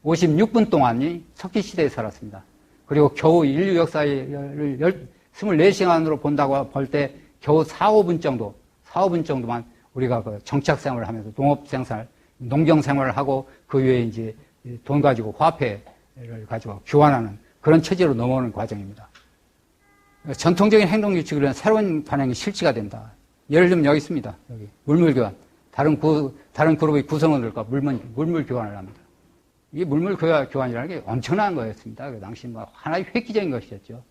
56분 동안이 석기시대에 살았습니다. 그리고 겨우 인류 역사를 24시간으로 본다고 볼 때 겨우 4~5분 정도만 우리가 정착 생활을 하면서 농경 생활을 하고 그 위에 이제 돈 가지고 화폐를 가지고 교환하는 그런 체제로 넘어오는 과정입니다. 전통적인 행동 규칙으로 는 새로운 반응이 실시가 된다. 예를 들면 여기 있습니다. 여기 물물 교환. 다른 그룹의 구성원들과 물물 교환을 합니다. 이 물물 교환이라는 게 엄청난 거였습니다. 그 당시 하나의 획기적인 것이었죠.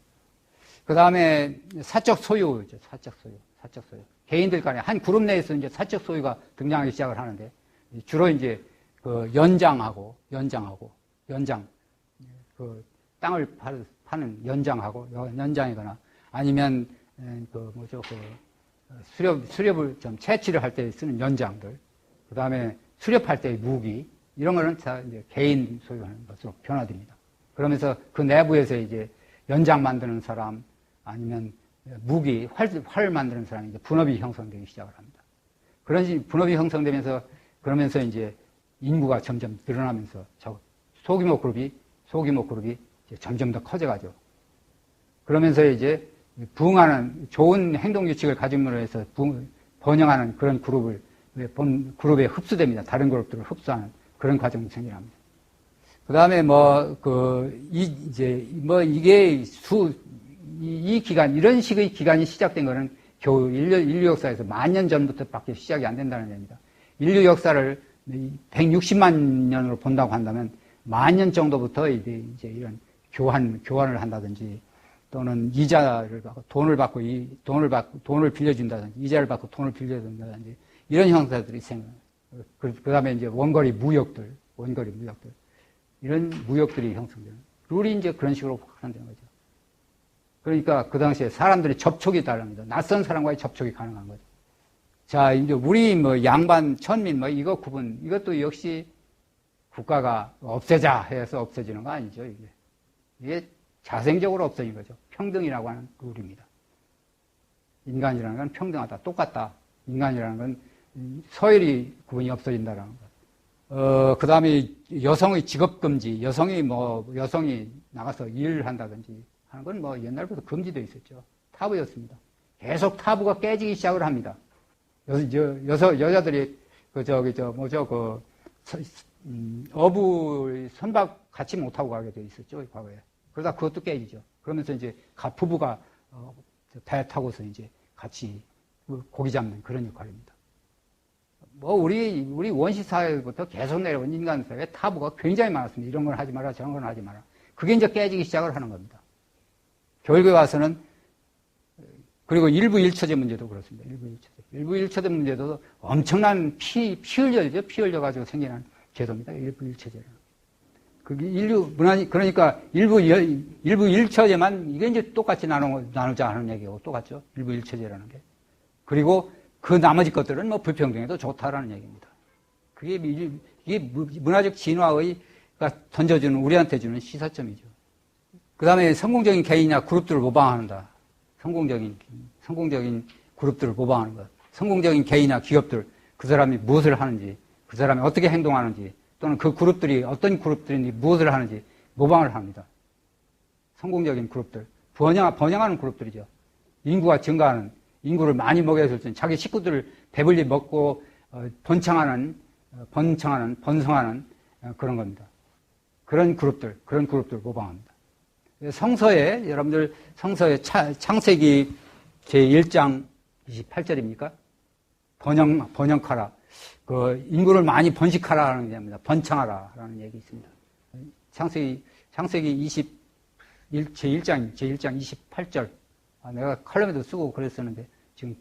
그 다음에 사적 소유죠. 사적 소유. 개인들 간에 한 그룹 내에서 이제 사적 소유가 등장하기 시작을 하는데 주로 이제 연장 땅을 파는 연장이거나 아니면 수렵을 좀 채취를 할 때 쓰는 연장들, 그 다음에 수렵할 때의 무기 이런 거는 다 이제 개인 소유하는 것으로 변화됩니다. 그러면서 그 내부에서 이제 연장 만드는 사람 아니면 무기, 활 만드는 사람이 이제 분업이 형성되기 시작을 합니다. 그런 분업이 형성되면서 그러면서 이제 인구가 점점 늘어나면서 소규모 그룹이 이제 점점 더 커져가죠. 그러면서 이제 부응하는 좋은 행동 규칙을 가짐으로 해서 번영하는 그런 그룹에 흡수됩니다. 다른 그룹들을 흡수하는 그런 과정이 생겨납니다. 그 다음에 이 기간, 이런 식의 기간이 시작된 거는 겨우 인류 역사에서 10,000년 전부터밖에 시작이 안 된다는 얘기입니다. 인류 역사를 160만 년으로 본다고 한다면 10,000년 정도부터 이제 이런 교환을 한다든지 또는 이자를 받고 돈을 빌려준다든지 이자를 받고 돈을 빌려준다든지 이런 형태들이 생겨요. 그 다음에 이제 원거리 무역들 이런 무역들이 형성되는 룰이 이제 그런 식으로 확산되는 거죠. 그러니까 그 당시에 사람들의 접촉이 다릅니다. 낯선 사람과의 접촉이 가능한 거죠. 자, 이제 우리 양반, 천민 이것도 역시 국가가 없애자 해서 없어지는 거 아니죠, 이게 자생적으로 없어진 거죠. 평등이라고 하는 룰입니다. 인간이라는 건 평등하다, 똑같다. 인간이라는 건 서열이 구분이 없어진다라는 것. 그 다음에 여성의 직업금지, 여성이 나가서 일을 한다든지 하는 건 뭐 옛날부터 금지되어 있었죠. 타부였습니다. 계속 타부가 깨지기 시작을 합니다. 여자들이, 어부 선박 같이 못하고 가게 되어 있었죠, 과거에. 그러다 그것도 깨지죠. 그러면서 이제 부부가, 배 타고서 이제 같이 고기 잡는 그런 역할입니다. 우리 원시 사회부터 계속 내려온 인간 사회에 타부가 굉장히 많았습니다. 이런 걸 하지 마라, 저런 걸 하지 마라. 그게 이제 깨지기 시작을 하는 겁니다. 결국에 와서는, 그리고 일부 1처제 문제도 그렇습니다. 일부 1처제 문제도 엄청난 피 흘려가지고 생기는 제도입니다. 일부 1처제는. 그러니까 일부 1처제만, 이게 이제 똑같이 나누자 하는 얘기고 똑같죠. 일부 1처제라는 게. 그리고 그 나머지 것들은 뭐 불평등해도 좋다라는 얘기입니다. 이게 문화적 진화가 던져주는, 우리한테 주는 시사점이죠. 그 다음에 성공적인 개인이나 그룹들을 모방한다. 성공적인 그룹들을 모방하는 것. 성공적인 개인이나 기업들, 그 사람이 무엇을 하는지, 그 사람이 어떻게 행동하는지, 또는 그 그룹들이 어떤 그룹들인지 무엇을 하는지 모방을 합니다. 성공적인 그룹들. 번영하는 그룹들이죠. 인구가 증가하는, 인구를 많이 먹여줄 수 있는, 자기 식구들을 배불리 먹고 번성하는 그런 겁니다. 그런 그룹들 모방합니다. 성서에 창세기 제1장 28절입니까? 번영하라. 인구를 많이 번식하라는 얘기입니다. 번창하라라는 얘기 있습니다. 창세기 제1장 28절. 내가 칼럼에도 쓰고 그랬었는데, 지금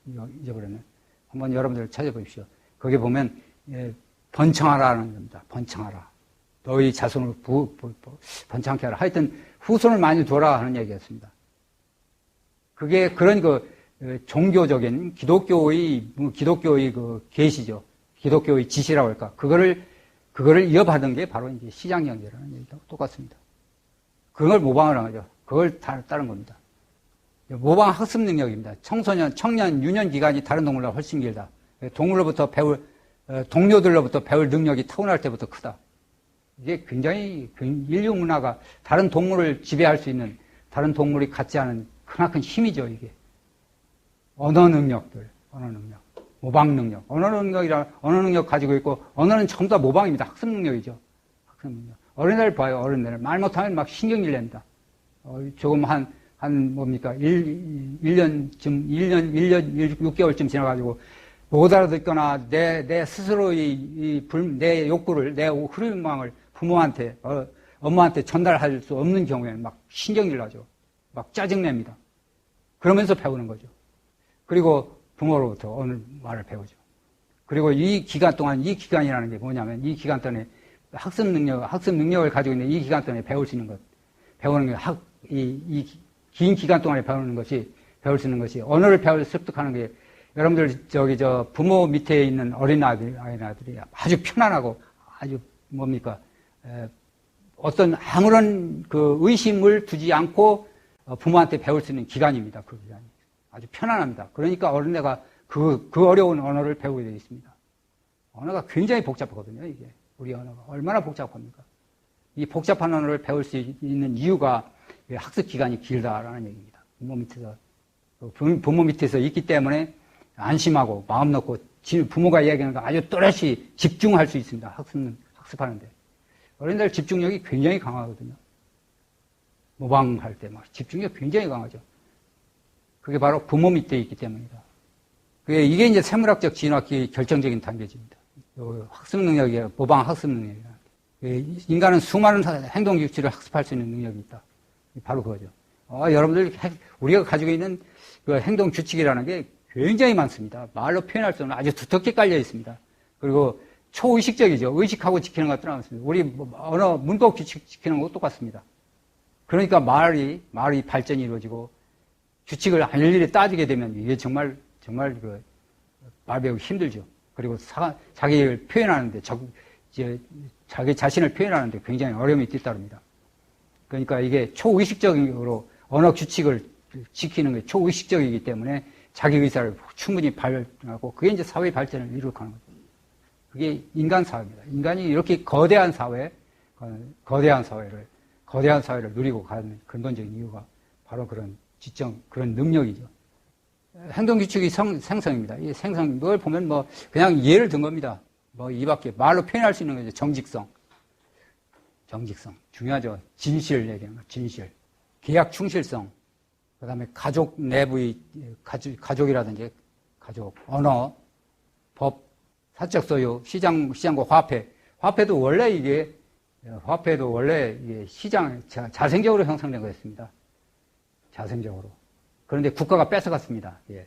잊어버렸네. 한번 여러분들 찾아보십시오. 거기 보면, 번창하라는 겁니다. 번창하라. 너희 자손을 번창케 하라. 하여튼, 후손을 많이 둬라 하는 얘기였습니다. 그게 그런 종교적인 기독교의 계시죠. 기독교의 지시라고 할까. 그거를 이어받은 게 바로 이제 시장경제라는 얘기도 똑같습니다. 그걸 모방을 한 거죠. 그걸 따른 겁니다. 모방 학습 능력입니다. 청년, 유년 기간이 다른 동물보다 훨씬 길다. 동료들로부터 배울 능력이 타고날 때부터 크다. 이게 굉장히 인류 문화가 다른 동물을 지배할 수 있는, 다른 동물이 갖지 않은 크나큰 힘이죠, 이게. 언어 능력, 모방 능력. 언어 능력 가지고 있고, 언어는 전부 다 모방입니다. 학습 능력이죠. 학습 능력. 어린애를 봐요, 어린애를. 말 못하면 막 신경질 냅니다. 조금 1년 6개월쯤 지나가지고, 못 알아듣거나 내 스스로의 내 욕구를, 내 흐름망을 부모한테, 엄마한테 전달할 수 없는 경우에는 막 신경질 나죠. 막 짜증냅니다. 그러면서 배우는 거죠. 그리고 부모로부터 어느 말을 배우죠. 그리고 이 기간이라는 게 뭐냐면, 이 기간 동안에 학습 능력을 가지고 있는 이 기간 동안에 배울 수 있는 것, 배우는 게 이 긴 기간 동안에 배울 수 있는 것이, 언어를 습득하는 게, 여러분들, 부모 밑에 있는 어린아이들이 아주 편안하고, 아주 아무런 의심을 두지 않고 부모한테 배울 수 있는 기간입니다. 그 기간이. 아주 편안합니다. 그러니까 어린애가 그 어려운 언어를 배우게 되어 있습니다. 언어가 굉장히 복잡하거든요, 이게. 우리 언어가. 얼마나 복잡합니까? 이 복잡한 언어를 배울 수 있는 이유가 학습 기간이 길다라는 얘기입니다. 부모 밑에서 있기 때문에 안심하고 마음 놓고 부모가 이야기하는 거 아주 또렷이 집중할 수 있습니다. 학습하는데. 어린이들 집중력이 굉장히 강하거든요. 모방할 때 막 집중력이 굉장히 강하죠. 그게 바로 부모 밑에 있기 때문이다. 이게 이제 생물학적 진화의 결정적인 단계입니다. 학습 능력이에요. 모방 학습 능력이에요. 인간은 수많은 행동 규칙을 학습할 수 있는 능력이 있다. 바로 그거죠. 여러분들, 우리가 가지고 있는 그 행동 규칙이라는 게 굉장히 많습니다. 말로 표현할 수 없는 아주 두텁게 깔려 있습니다. 그리고 초의식적이죠. 의식하고 지키는 것들은 많습니다. 우리 언어, 문법 규칙 지키는 것도 똑같습니다. 그러니까 말이 발전이 이루어지고 규칙을 일일이 따지게 되면 이게 정말 말 배우기 힘들죠. 그리고 자기를 표현하는데, 자기 자신을 표현하는데 굉장히 어려움이 뒤따릅니다. 그러니까 이게 초의식적으로 언어 규칙을 지키는 게 초의식적이기 때문에 자기 의사를 충분히 발현하고 그게 이제 사회 발전을 이룩하는 거죠. 그게 인간 사회입니다. 인간이 이렇게 거대한 사회를 누리고 가는 근본적인 이유가 바로 그런 그런 능력이죠. 행동규칙이 생성입니다. 이 생성, 뭘 보면 그냥 예를 든 겁니다. 이 밖에 말로 표현할 수 있는 거죠. 정직성. 중요하죠. 진실 얘기하는 거, 진실. 계약 충실성. 그 다음에 가족 내부의, 가족이라든지, 언어, 법, 사적 소유, 시장과 화폐. 화폐도 원래 이게 자생적으로 형성된 거였습니다. 자생적으로. 그런데 국가가 뺏어갔습니다. 예.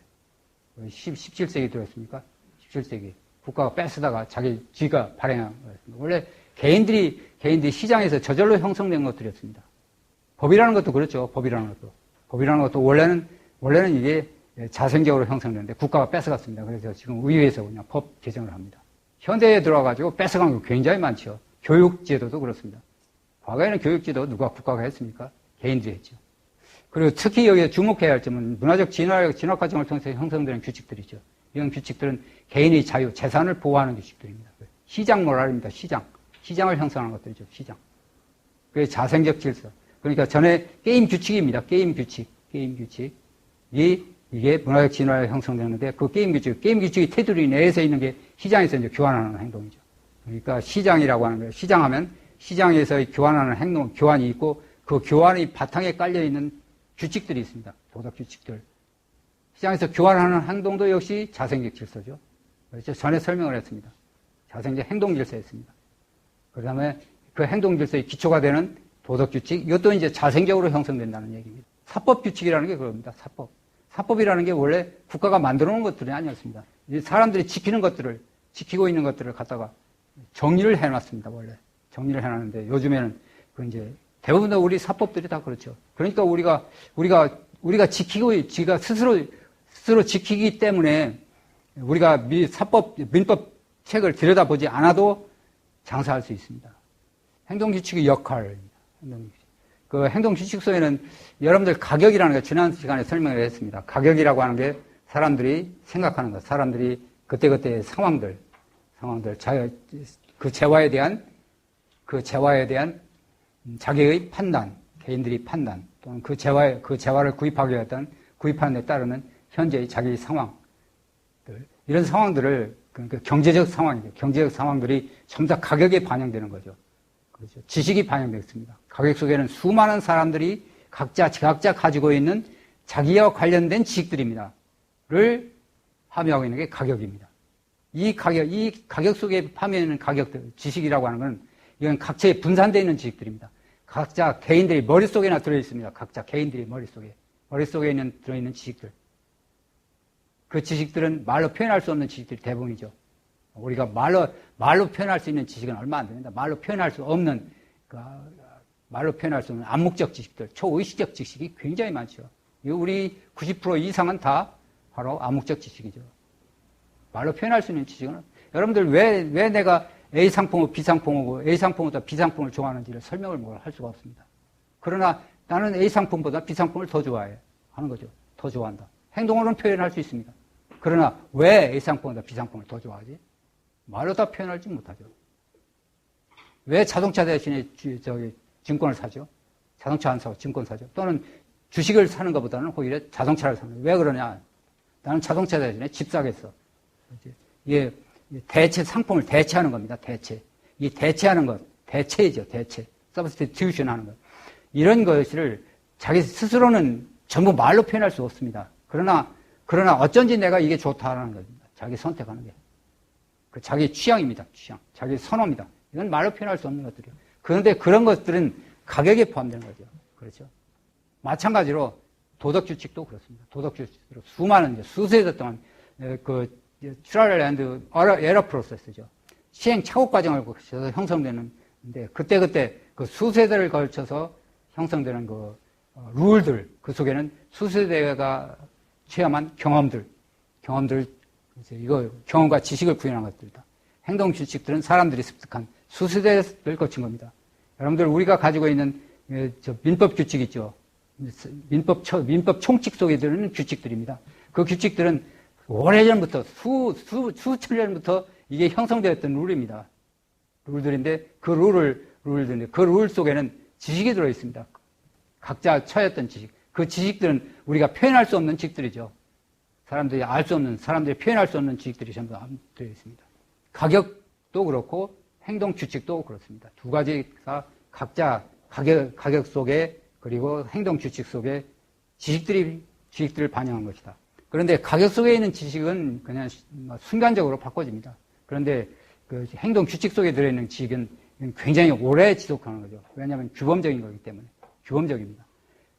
17세기 들어왔습니까? 17세기. 국가가 뺏어다가 지가 발행한 거였습니다. 원래 개인들이 시장에서 저절로 형성된 것들이었습니다. 법이라는 것도 그렇죠. 법이라는 것도 원래는 이게 자생적으로 형성됐는데 국가가 뺏어갔습니다. 그래서 지금 의회에서 그냥 법 개정을 합니다. 현대에 들어와가지고 뺏어간 게 굉장히 많죠. 교육제도도 그렇습니다. 과거에는 교육제도 국가가 했습니까? 개인들이 했죠. 그리고 특히 여기에 주목해야 할 점은 문화적 진화 과정을 통해서 형성되는 규칙들이죠. 이런 규칙들은 개인의 자유, 재산을 보호하는 규칙들입니다. 시장 모랄입니다. 시장을 형성하는 것들이죠. 시장. 그게 자생적 질서. 그러니까 전에 게임 규칙입니다. 게임 규칙. 이게 문화적 진화에 형성되는데 그 게임 규칙이 테두리 내에서 있는 게 시장에서 이제 교환하는 행동이죠. 그러니까 시장이라고 하는 거예요. 시장하면 시장에서 교환하는 행동, 교환이 있고 그 교환의 바탕에 깔려있는 규칙들이 있습니다. 도덕 규칙들. 시장에서 교환하는 행동도 역시 자생적 질서죠. 그렇죠? 전에 설명을 했습니다. 자생적 행동 질서였습니다. 그 다음에 그 행동 질서의 기초가 되는 도덕 규칙, 이것도 이제 자생적으로 형성된다는 얘기입니다. 사법 규칙이라는 게 그겁니다. 사법이라는 게 원래 국가가 만들어 놓은 것들이 아니었습니다. 사람들이 지키고 있는 것들을 갖다가 정리를 해놨습니다. 원래. 정리를 해놨는데 요즘에는 그 이제 대부분 다 우리 사법들이 다 그렇죠. 그러니까 우리가 지가 스스로 지키기 때문에 우리가 민법 책을 들여다보지 않아도 장사할 수 있습니다. 행동규칙의 역할입니다. 그 행동규칙 속에는 여러분들 가격이라는 거 지난 시간에 설명을 했습니다. 가격이라고 하는 게 사람들이 생각하는 것, 사람들이 그때그때의 상황들, 그 재화에 대한 자기의 판단, 개인들이 판단, 또는 그 재화를 구입하는 데 따르는 현재의 자기의 상황들, 이런 상황들을, 그러니까 경제적 상황들이 전부 다 가격에 반영되는 거죠. 그렇죠. 지식이 반영되었습니다. 가격 속에는 수많은 사람들이 각자 가지고 있는 자기와 관련된 지식들입니다. 를 함유하고 있는 게 가격입니다. 이 가격 속에 함유하는 가격들, 지식이라고 하는 건 이건 각처에 분산되어 있는 지식들입니다. 각자 개인들이 머릿속에나 들어있습니다. 각자 개인들이 머릿속에 들어있는 지식들. 그 지식들은 말로 표현할 수 없는 지식들이 대부분이죠. 우리가 말로 표현할 수 있는 지식은 얼마 안 됩니다. 말로 표현할 수 없는 암묵적 지식들, 초의식적 지식이 굉장히 많죠. 우리 90% 이상은 다 바로 암묵적 지식이죠. 말로 표현할 수 있는 지식은 여러분들 왜 내가 A 상품을 B 상품이고 A 상품보다 B 상품을 좋아하는지를 설명을 할 수가 없습니다. 그러나 나는 A 상품보다 B 상품을 더 좋아해 하는 거죠. 더 좋아한다. 행동으로는 표현할 수 있습니다. 그러나 왜 A 상품보다 B 상품을 더 좋아하지? 말로 다 표현하지 못하죠. 왜 자동차 대신에 증권을 사죠? 자동차 안 사고 증권 사죠. 또는 주식을 사는 것보다는 오히려 자동차를 사는 거예요. 왜 그러냐? 나는 자동차 대신에 집 사겠어. 이게 상품을 대체하는 겁니다. 이 대체하는 것, 대체이죠. substitution 하는 것. 이런 것을 자기 스스로는 전부 말로 표현할 수 없습니다. 그러나 어쩐지 내가 이게 좋다라는 겁니다. 자기 선택하는 게. 자기 취향입니다. 자기 선호입니다. 이건 말로 표현할 수 없는 것들이에요. 그런데 그런 것들은 가격에 포함되는 거죠. 그렇죠? 마찬가지로 도덕규칙도 그렇습니다. 도덕규칙으로 수많은, 수세대 동안, 트라이얼 앤드 에러 프로세스죠. 시행착오 과정을 거쳐서 형성되는데, 그때 그 수세대를 걸쳐서 형성되는 룰들, 그 속에는 수세대가 체험한 경험들, 경험과 지식을 구현한 것들이다. 행동규칙들은 사람들이 습득한 수세대를 거친 겁니다. 여러분들, 우리가 가지고 있는 민법 규칙 있죠. 민법 총칙 속에 들어있는 규칙들입니다. 그 규칙들은 오래전부터, 수천 년부터 이게 형성되었던 룰입니다. 룰들인데 그 룰 속에는 지식이 들어있습니다. 각자 처했던 지식. 그 지식들은 우리가 표현할 수 없는 지식들이죠. 사람들이 알 수 없는, 사람들이 표현할 수 없는 지식들이 전부 되어 있습니다. 가격도 그렇고 행동 규칙도 그렇습니다. 두 가지가 각자 가격 속에 그리고 행동 규칙 속에 지식들을 반영한 것이다. 그런데 가격 속에 있는 지식은 그냥 순간적으로 바꿔집니다. 그런데 그 행동 규칙 속에 들어있는 지식은 굉장히 오래 지속하는 거죠. 왜냐하면 규범적인 거기 때문에. 규범적입니다.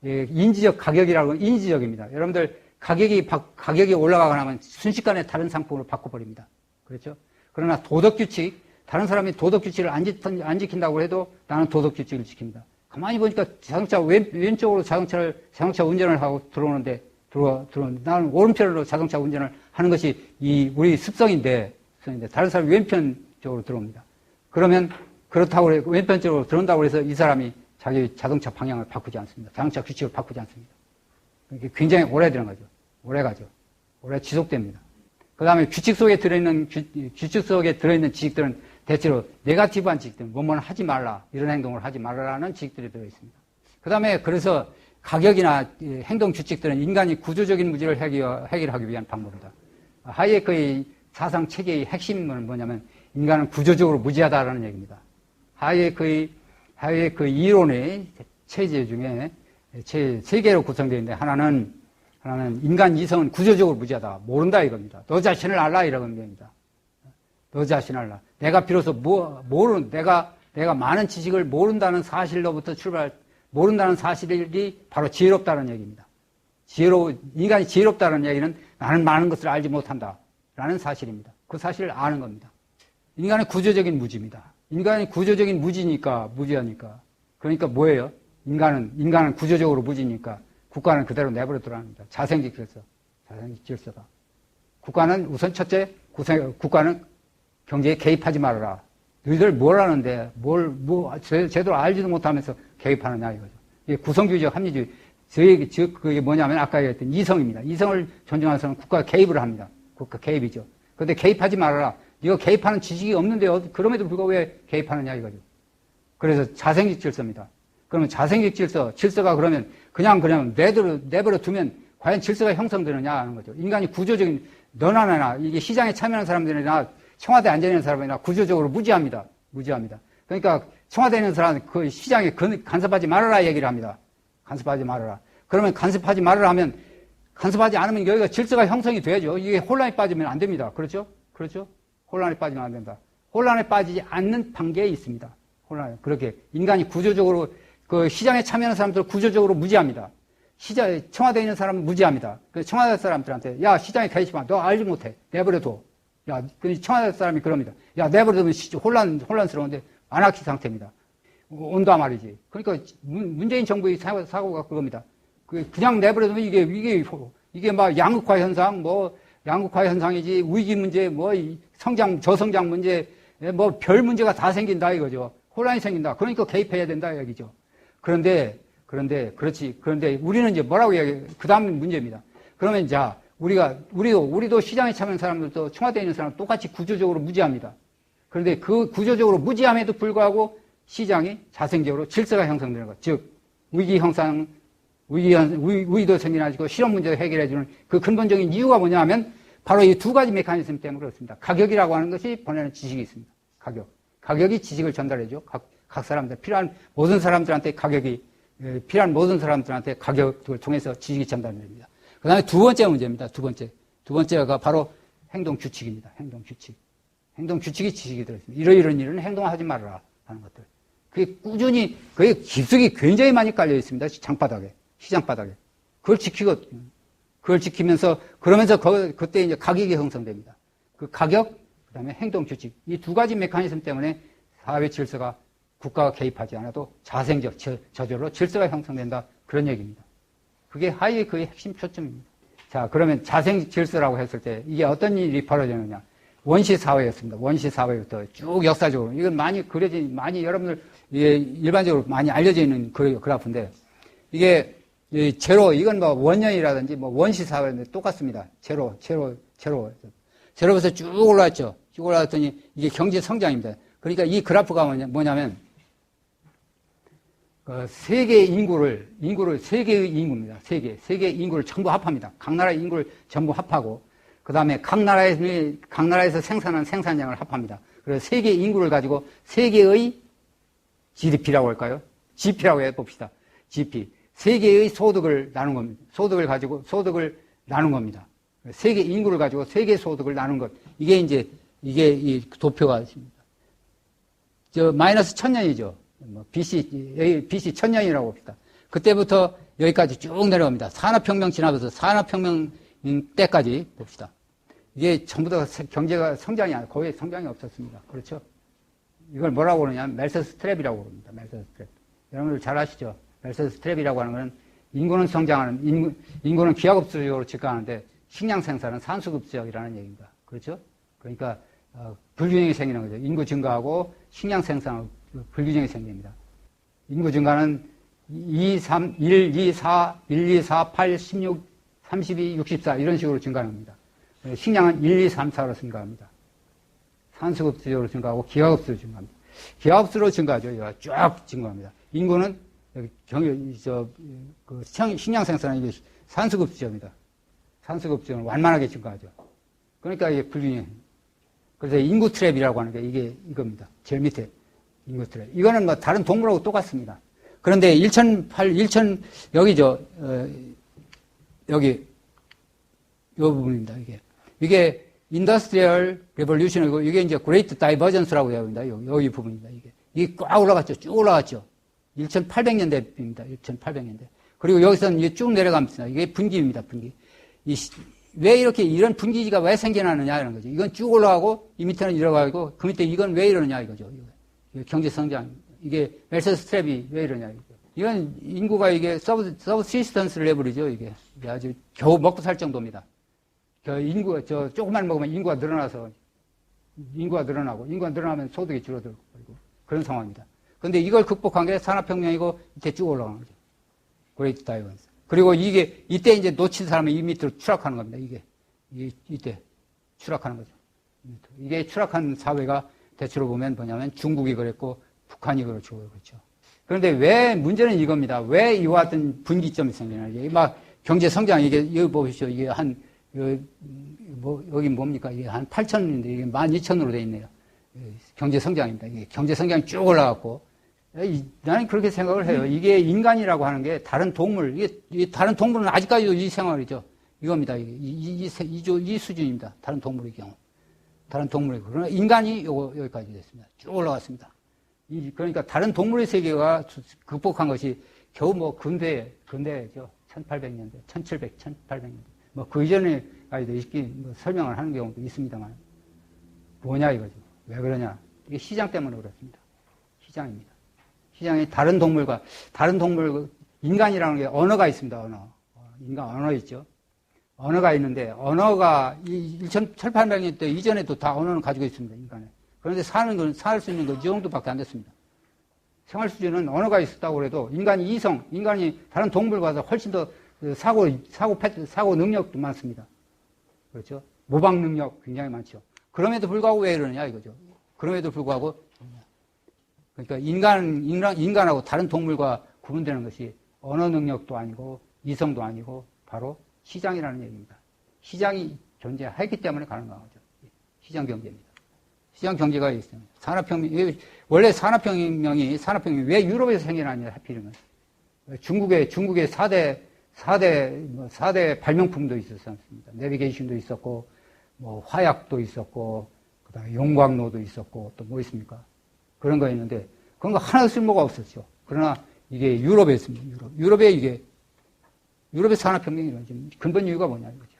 예, 인지적 가격이라고 하면 인지적입니다. 여러분들 가격이 올라가거나 하면 순식간에 다른 상품으로 바꿔버립니다. 그렇죠? 그러나 도덕 규칙, 다른 사람이 도덕 규칙을 안 지킨다고 해도 나는 도덕 규칙을 지킵니다. 가만히 보니까 자동차 왼쪽으로 자동차 운전을 하고 들어오는데 나는 오른편으로 자동차 운전을 하는 것이 우리 습성인데 다른 사람이 왼편쪽으로 들어옵니다. 그러면 그렇다고 해서 왼편쪽으로 들어온다고 해서 이 사람이 자기 자동차 방향을 바꾸지 않습니다. 자동차 규칙을 바꾸지 않습니다. 이게 굉장히 오래 되는 거죠. 오래 가죠. 오래 지속됩니다. 그 다음에 규칙 속에 들어있는 지식들은 대체로 네거티브한 지식들, 뭐뭐 하지 말라, 이런 행동을 하지 말라라는 지식들이 들어있습니다. 그 다음에 그래서 가격이나 행동 규칙들은 인간이 구조적인 문제를 해결하기 위한 방법이다. 하이에크의 사상 체계의 핵심은 뭐냐면 인간은 구조적으로 무지하다라는 얘기입니다. 하이에크의 이론의 체제 중에 세 개로 구성되어 있는데 하나는 인간 이성은 구조적으로 무지하다. 모른다 이겁니다. 너 자신을 알라 이런 겁니다. 너 자신을 알라. 내가 비로소 내가 많은 지식을 모른다는 사실로부터 모른다는 사실이 바로 지혜롭다는 얘기입니다. 인간이 지혜롭다는 얘기는 나는 많은 것을 알지 못한다. 라는 사실입니다. 그 사실을 아는 겁니다. 인간의 구조적인 무지입니다. 인간이 구조적인 무지하니까. 그러니까 뭐예요? 인간은 구조적으로 무지니까 국가는 그대로 내버려 두라는 겁니다. 자생적 질서다. 국가는 우선 첫째, 국가는 경제에 개입하지 말아라. 너희들 뭘 하는데, 제대로 알지도 못하면서 개입하느냐, 이거죠. 이게 구성주의적 합리주의. 그게 뭐냐면 아까 얘기했던 이성입니다. 이성을 존중하는 사람은 국가가 개입을 합니다. 국가 개입이죠. 그런데 개입하지 말아라. 네가 개입하는 지식이 없는데, 그럼에도 불구하고 왜 개입하느냐, 이거죠. 그래서 자생적 질서입니다. 그러면 자생적 질서가 그러면 그냥 내버려 두면 과연 질서가 형성되느냐 하는 거죠. 인간이 구조적인, 너나 나나, 이게 시장에 참여하는 사람들이나 청와대에 앉아있는 사람이나 구조적으로 무지합니다. 그러니까 청와대에 있는 사람은 그 시장에 간섭하지 말아라 얘기를 합니다. 간섭하지 말아라. 그러면 간섭하지 말아라 하면 간섭하지 않으면 여기가 질서가 형성이 돼야죠. 이게 혼란에 빠지면 안 됩니다. 그렇죠? 혼란에 빠지면 안 된다. 혼란에 빠지지 않는 단계에 있습니다. 그렇게 인간이 구조적으로 그 시장에 참여하는 사람들 구조적으로 무지합니다. 청와대에 있는 사람은 무지합니다. 그래서 청와대 사람들한테 야 시장에 개입하면 너 알지 못해. 내버려둬. 야, 청와대 사람이 그럽니다. 야 내버려두면 혼란스러운데 아나키 상태입니다. 온다 말이지. 그러니까 문재인 정부의 사고가 그겁니다. 그냥 내버려두면 이게 막 양극화 현상이지 위기 문제, 저성장 문제, 별 문제가 다 생긴다 이거죠. 혼란이 생긴다. 그러니까 개입해야 된다 얘기죠. 그런데 우리는 이제 뭐라고 이야기해요? 그 다음 문제입니다. 그러면 자, 우리도 시장에 참여하는 사람들도 청와대에 있는 사람은 똑같이 구조적으로 무지합니다. 그런데 그 구조적으로 무지함에도 불구하고 시장이 자생적으로 질서가 형성되는 것. 즉, 위기도 생겨나지고 실업 문제도 해결해주는 그 근본적인 이유가 뭐냐 하면 바로 이 두 가지 메커니즘 때문에 그렇습니다. 가격이라고 하는 것이 보내는 지식이 있습니다. 가격이 지식을 전달해줘. 각 사람들, 필요한 모든 사람들한테 가격을 통해서 지식이 전달됩니다. 그 다음에 두 번째 문제입니다. 두 번째가 바로 행동 규칙입니다. 행동 규칙이 지식이 들어있습니다. 이런 일은 행동하지 말아라 하는 것들. 그게 꾸준히, 그게 깊숙이 굉장히 많이 깔려 있습니다. 시장 바닥에. 그걸 지키거든요. 그걸 지키면서, 그러면서 그때 이제 가격이 형성됩니다. 그 가격, 그 다음에 행동 규칙. 이 두 가지 메커니즘 때문에 사회 질서가 국가가 개입하지 않아도 자생적, 저절로 질서가 형성된다. 그런 얘기입니다. 그게 하이에크의 핵심 초점입니다. 자, 그러면 자생 질서라고 했을 때 이게 어떤 일이 벌어지느냐. 원시 사회였습니다. 원시 사회부터 쭉 역사적으로. 이건 많이 여러분들 일반적으로 많이 알려져 있는 그래프인데 이게 이건 뭐 원년이라든지 뭐 원시 사회인데 똑같습니다. 제로부터 쭉 올라왔죠. 쭉 올라갔더니 이게 경제 성장입니다. 그러니까 이 그래프가 뭐냐면, 세계 인구를, 세계의 인구입니다. 세계 인구를 전부 합합니다. 각 나라의 인구를 전부 합하고, 그 다음에 각 나라에서 생산한 생산량을 합합니다. 그래서 세계 인구를 가지고 세계의 GDP라고 할까요? GP라고 해봅시다. GP. 세계의 소득을 나눈 겁니다. 소득을 나눈 겁니다. 세계 인구를 가지고 세계 소득을 나눈 것. 이게 이 도표가 있습니다. 마이너스 1000년이죠. BC 1000년이라고 봅시다. 그때부터 여기까지 쭉 내려갑니다. 산업혁명 지나면서 산업혁명 때까지 봅시다. 이게 전부 다 경제가 성장이 아니라 거의 성장이 없었습니다. 그렇죠? 이걸 뭐라고 그러냐면 멜서스 트랩이라고 그럽니다. 멜서스 트랩. 여러분들 잘 아시죠? 멜서스 트랩이라고 하는 것은 인구는 성장하는, 인구는 기하급수적으로 증가하는데 식량 생산은 산수급수적이라는 얘기입니다. 그렇죠? 그러니까, 불균형이 생기는 거죠. 인구 증가하고 식량 생산하고 불균형이 생깁니다. 인구 증가는 1, 2, 4, 8, 16, 32, 64 이런 식으로 증가합니다. 식량은 1, 2, 3, 4로 증가합니다. 산수급수적으로 증가하고 기하급수로 증가합니다. 기하급수로 증가하죠. 이거 쫙 증가합니다. 인구는 식량 생산은 이게 산수급수적입니다. 산수급수적은 완만하게 증가하죠. 그러니까 이게 불균형. 그래서 인구 트랩이라고 하는 게 이겁니다. 제일 밑에 인구 트랩. 이거는 뭐 다른 동물하고 똑같습니다. 그런데 여기, 요 부분입니다, 이게 인더스트리얼 레볼루션이고, 이게 이제 그레이트 다이버전스라고 해야 여기 부분입니다, 이게 꽉 올라갔죠. 쭉 올라갔죠. 1800년대입니다, 1800년대. 그리고 여기서는 이게 쭉 내려갑니다. 이게 분기입니다, 분기. 왜 이런 분기가 왜 생겨나느냐, 이런 거죠. 이건 쭉 올라가고, 이 밑에는 내려가고, 그 밑에 이건 왜 이러느냐, 이거죠. 경제 성장. 이게 멜서스 트랩이 왜 이러냐, 이거. 이건 인구가 서브시스턴스 레벨이죠, 이게 아주 겨우 먹고 살 정도입니다. 조금만 먹으면 인구가 늘어나고, 인구가 늘어나면 소득이 줄어들고, 그런 상황입니다. 그런데 이걸 극복한 게 산업혁명이고, 이때 쭉 올라가는 거죠. 그레이트 다이버전스. 그리고 이때 이제 놓친 사람이 이 밑으로 추락하는 겁니다, 이때 추락하는 거죠. 이게 추락한 사회가 대체로 보면 뭐냐면 중국이 그랬고, 북한이 그렇죠. 그런데 왜, 문제는 이겁니다. 왜 이와 같은 분기점이 생기나. 이게 막 경제 성장, 여기 보십시오. 이게 여기 뭡니까? 이게 한 8,000인데 이게 12,000으로 돼 있네요. 경제 성장입니다. 이게 경제 성장이 쭉 올라갔고. 나는 그렇게 생각을 해요. 이게 인간이라고 하는 게 다른 동물, 다른 동물은 아직까지도 이 생활이죠. 이겁니다. 이 수준입니다. 다른 동물의 경우. 다른 동물의 경우. 그러나 인간이 여기까지 됐습니다. 쭉 올라갔습니다. 그러니까 다른 동물의 세계가 극복한 것이 겨우 뭐 근대죠. 1800년대, 1700, 1800년대. 뭐 그 이전에 설명을 하는 경우도 있습니다만. 뭐냐 이거죠. 왜 그러냐. 이게 시장 때문에 그렇습니다. 시장입니다. 시장이 다른 동물, 인간이라는 게 언어가 있습니다, 언어. 인간 언어 있죠. 언어가 있는데, 언어가 1800년 때 이전에도 다 언어는 가지고 있습니다, 인간에. 그런데 살 수 있는 건 이 정도밖에 안 됐습니다. 생활 수준은 언어가 있었다고 해도 인간이 다른 동물과도 훨씬 더 사고 능력도 많습니다. 그렇죠? 모방 능력 굉장히 많죠. 그럼에도 불구하고 왜 이러느냐 이거죠. 그럼에도 불구하고 그러니까 인간하고 다른 동물과 구분되는 것이 언어 능력도 아니고 이성도 아니고 바로 시장이라는 얘기입니다. 시장이 존재했기 때문에 가능한 거죠. 시장 경제입니다. 시장 경제가 있습니다. 원래 산업혁명이 왜 유럽에서 생겨나냐, 하필이면. 중국의 4대 발명품도 있었지 않습니까? 내비게이션도 있었고, 화약도 있었고, 그 다음에 용광로도 있었고, 또 뭐 있습니까? 그런 거 있는데, 그런 거 하나도 쓸모가 없었죠. 그러나 이게 유럽에 있습니다, 유럽의 산업혁명이 지금 근본 이유가 뭐냐, 이거죠.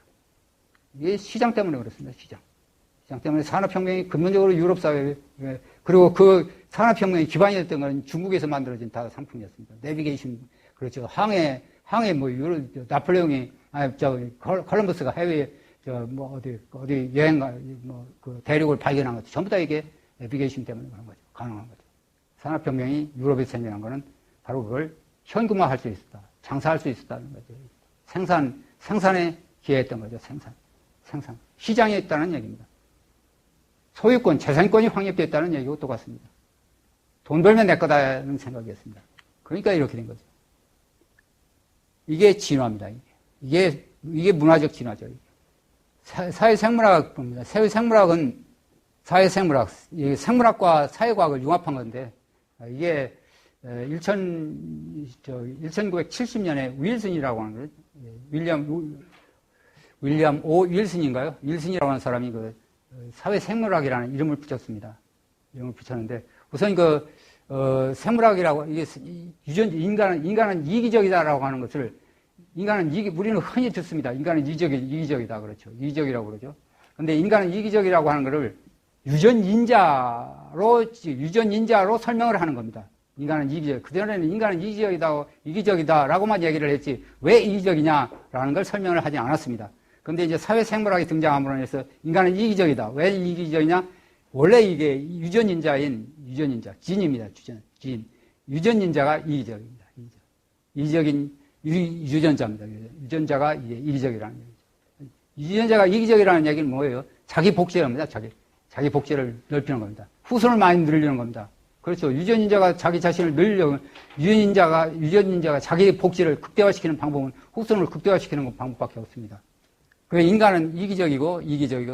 이게 시장 때문에 그렇습니다, 시장 때문에 산업혁명이 근본적으로 유럽 사회에, 그리고 그 산업혁명의 기반이 됐던 건 중국에서 만들어진 다 상품이었습니다. 내비게이션, 그렇죠. 항해, 나폴레옹이, 콜럼버스가 해외에, 어디 대륙을 발견한 것도 전부 다 이게 내비게이션 때문에 그런 거죠. 가능한 거죠. 산업혁명이 유럽에서 생겨난 거는 바로 그걸 현금화할 수 있었다. 장사할 수 있었다는 거죠. 생산에 기여했던 거죠. 생산. 시장에 있다는 얘기입니다. 소유권, 재산권이 확립됐다는 얘기하고 똑같습니다. 돈 벌면 내 거다는 생각이었습니다. 그러니까 이렇게 된 거죠. 이게 진화입니다. 이게 문화적 진화죠. 사회생물학입니다. 사회생물학은 생물학과 사회과학을 융합한 건데, 이게 1970년에 윌슨이라고 하는 거예요. 윌리엄 오 윌슨인가요? 윌슨이라고 하는 사람이 그 사회생물학이라는 이름을 붙였습니다. 이름을 붙였는데, 우선 생물학이라고, 이게 인간은 이기적이다라고 하는 것을, 우리는 흔히 듣습니다. 인간은 이기적이다. 그렇죠. 이기적이라고 그러죠. 근데 인간은 이기적이라고 하는 것을 유전인자로 설명을 하는 겁니다. 인간은 이기적. 그전에는 인간은 이기적이다라고만 얘기를 했지, 왜 이기적이냐라는 걸 설명을 하지 않았습니다. 근데 이제 사회생물학이 등장함으로 해서 인간은 이기적이다. 왜 이기적이냐? 원래 이게 유전인자, 진입니다. 진. 유전인자가 이기적입니다. 이기적인 유전자입니다. 유전자가 이기적이라는 얘기죠. 유전자가 이기적이라는 얘기는 뭐예요? 자기 복제입니다. 자기 복제를 넓히는 겁니다. 후손을 많이 늘리는 겁니다. 그렇죠. 유전인자가 자기 자신을 늘리려면 유전인자가 자기 복제를 극대화시키는 방법은 후손을 극대화시키는 방법밖에 없습니다. 그 인간은 이기적이고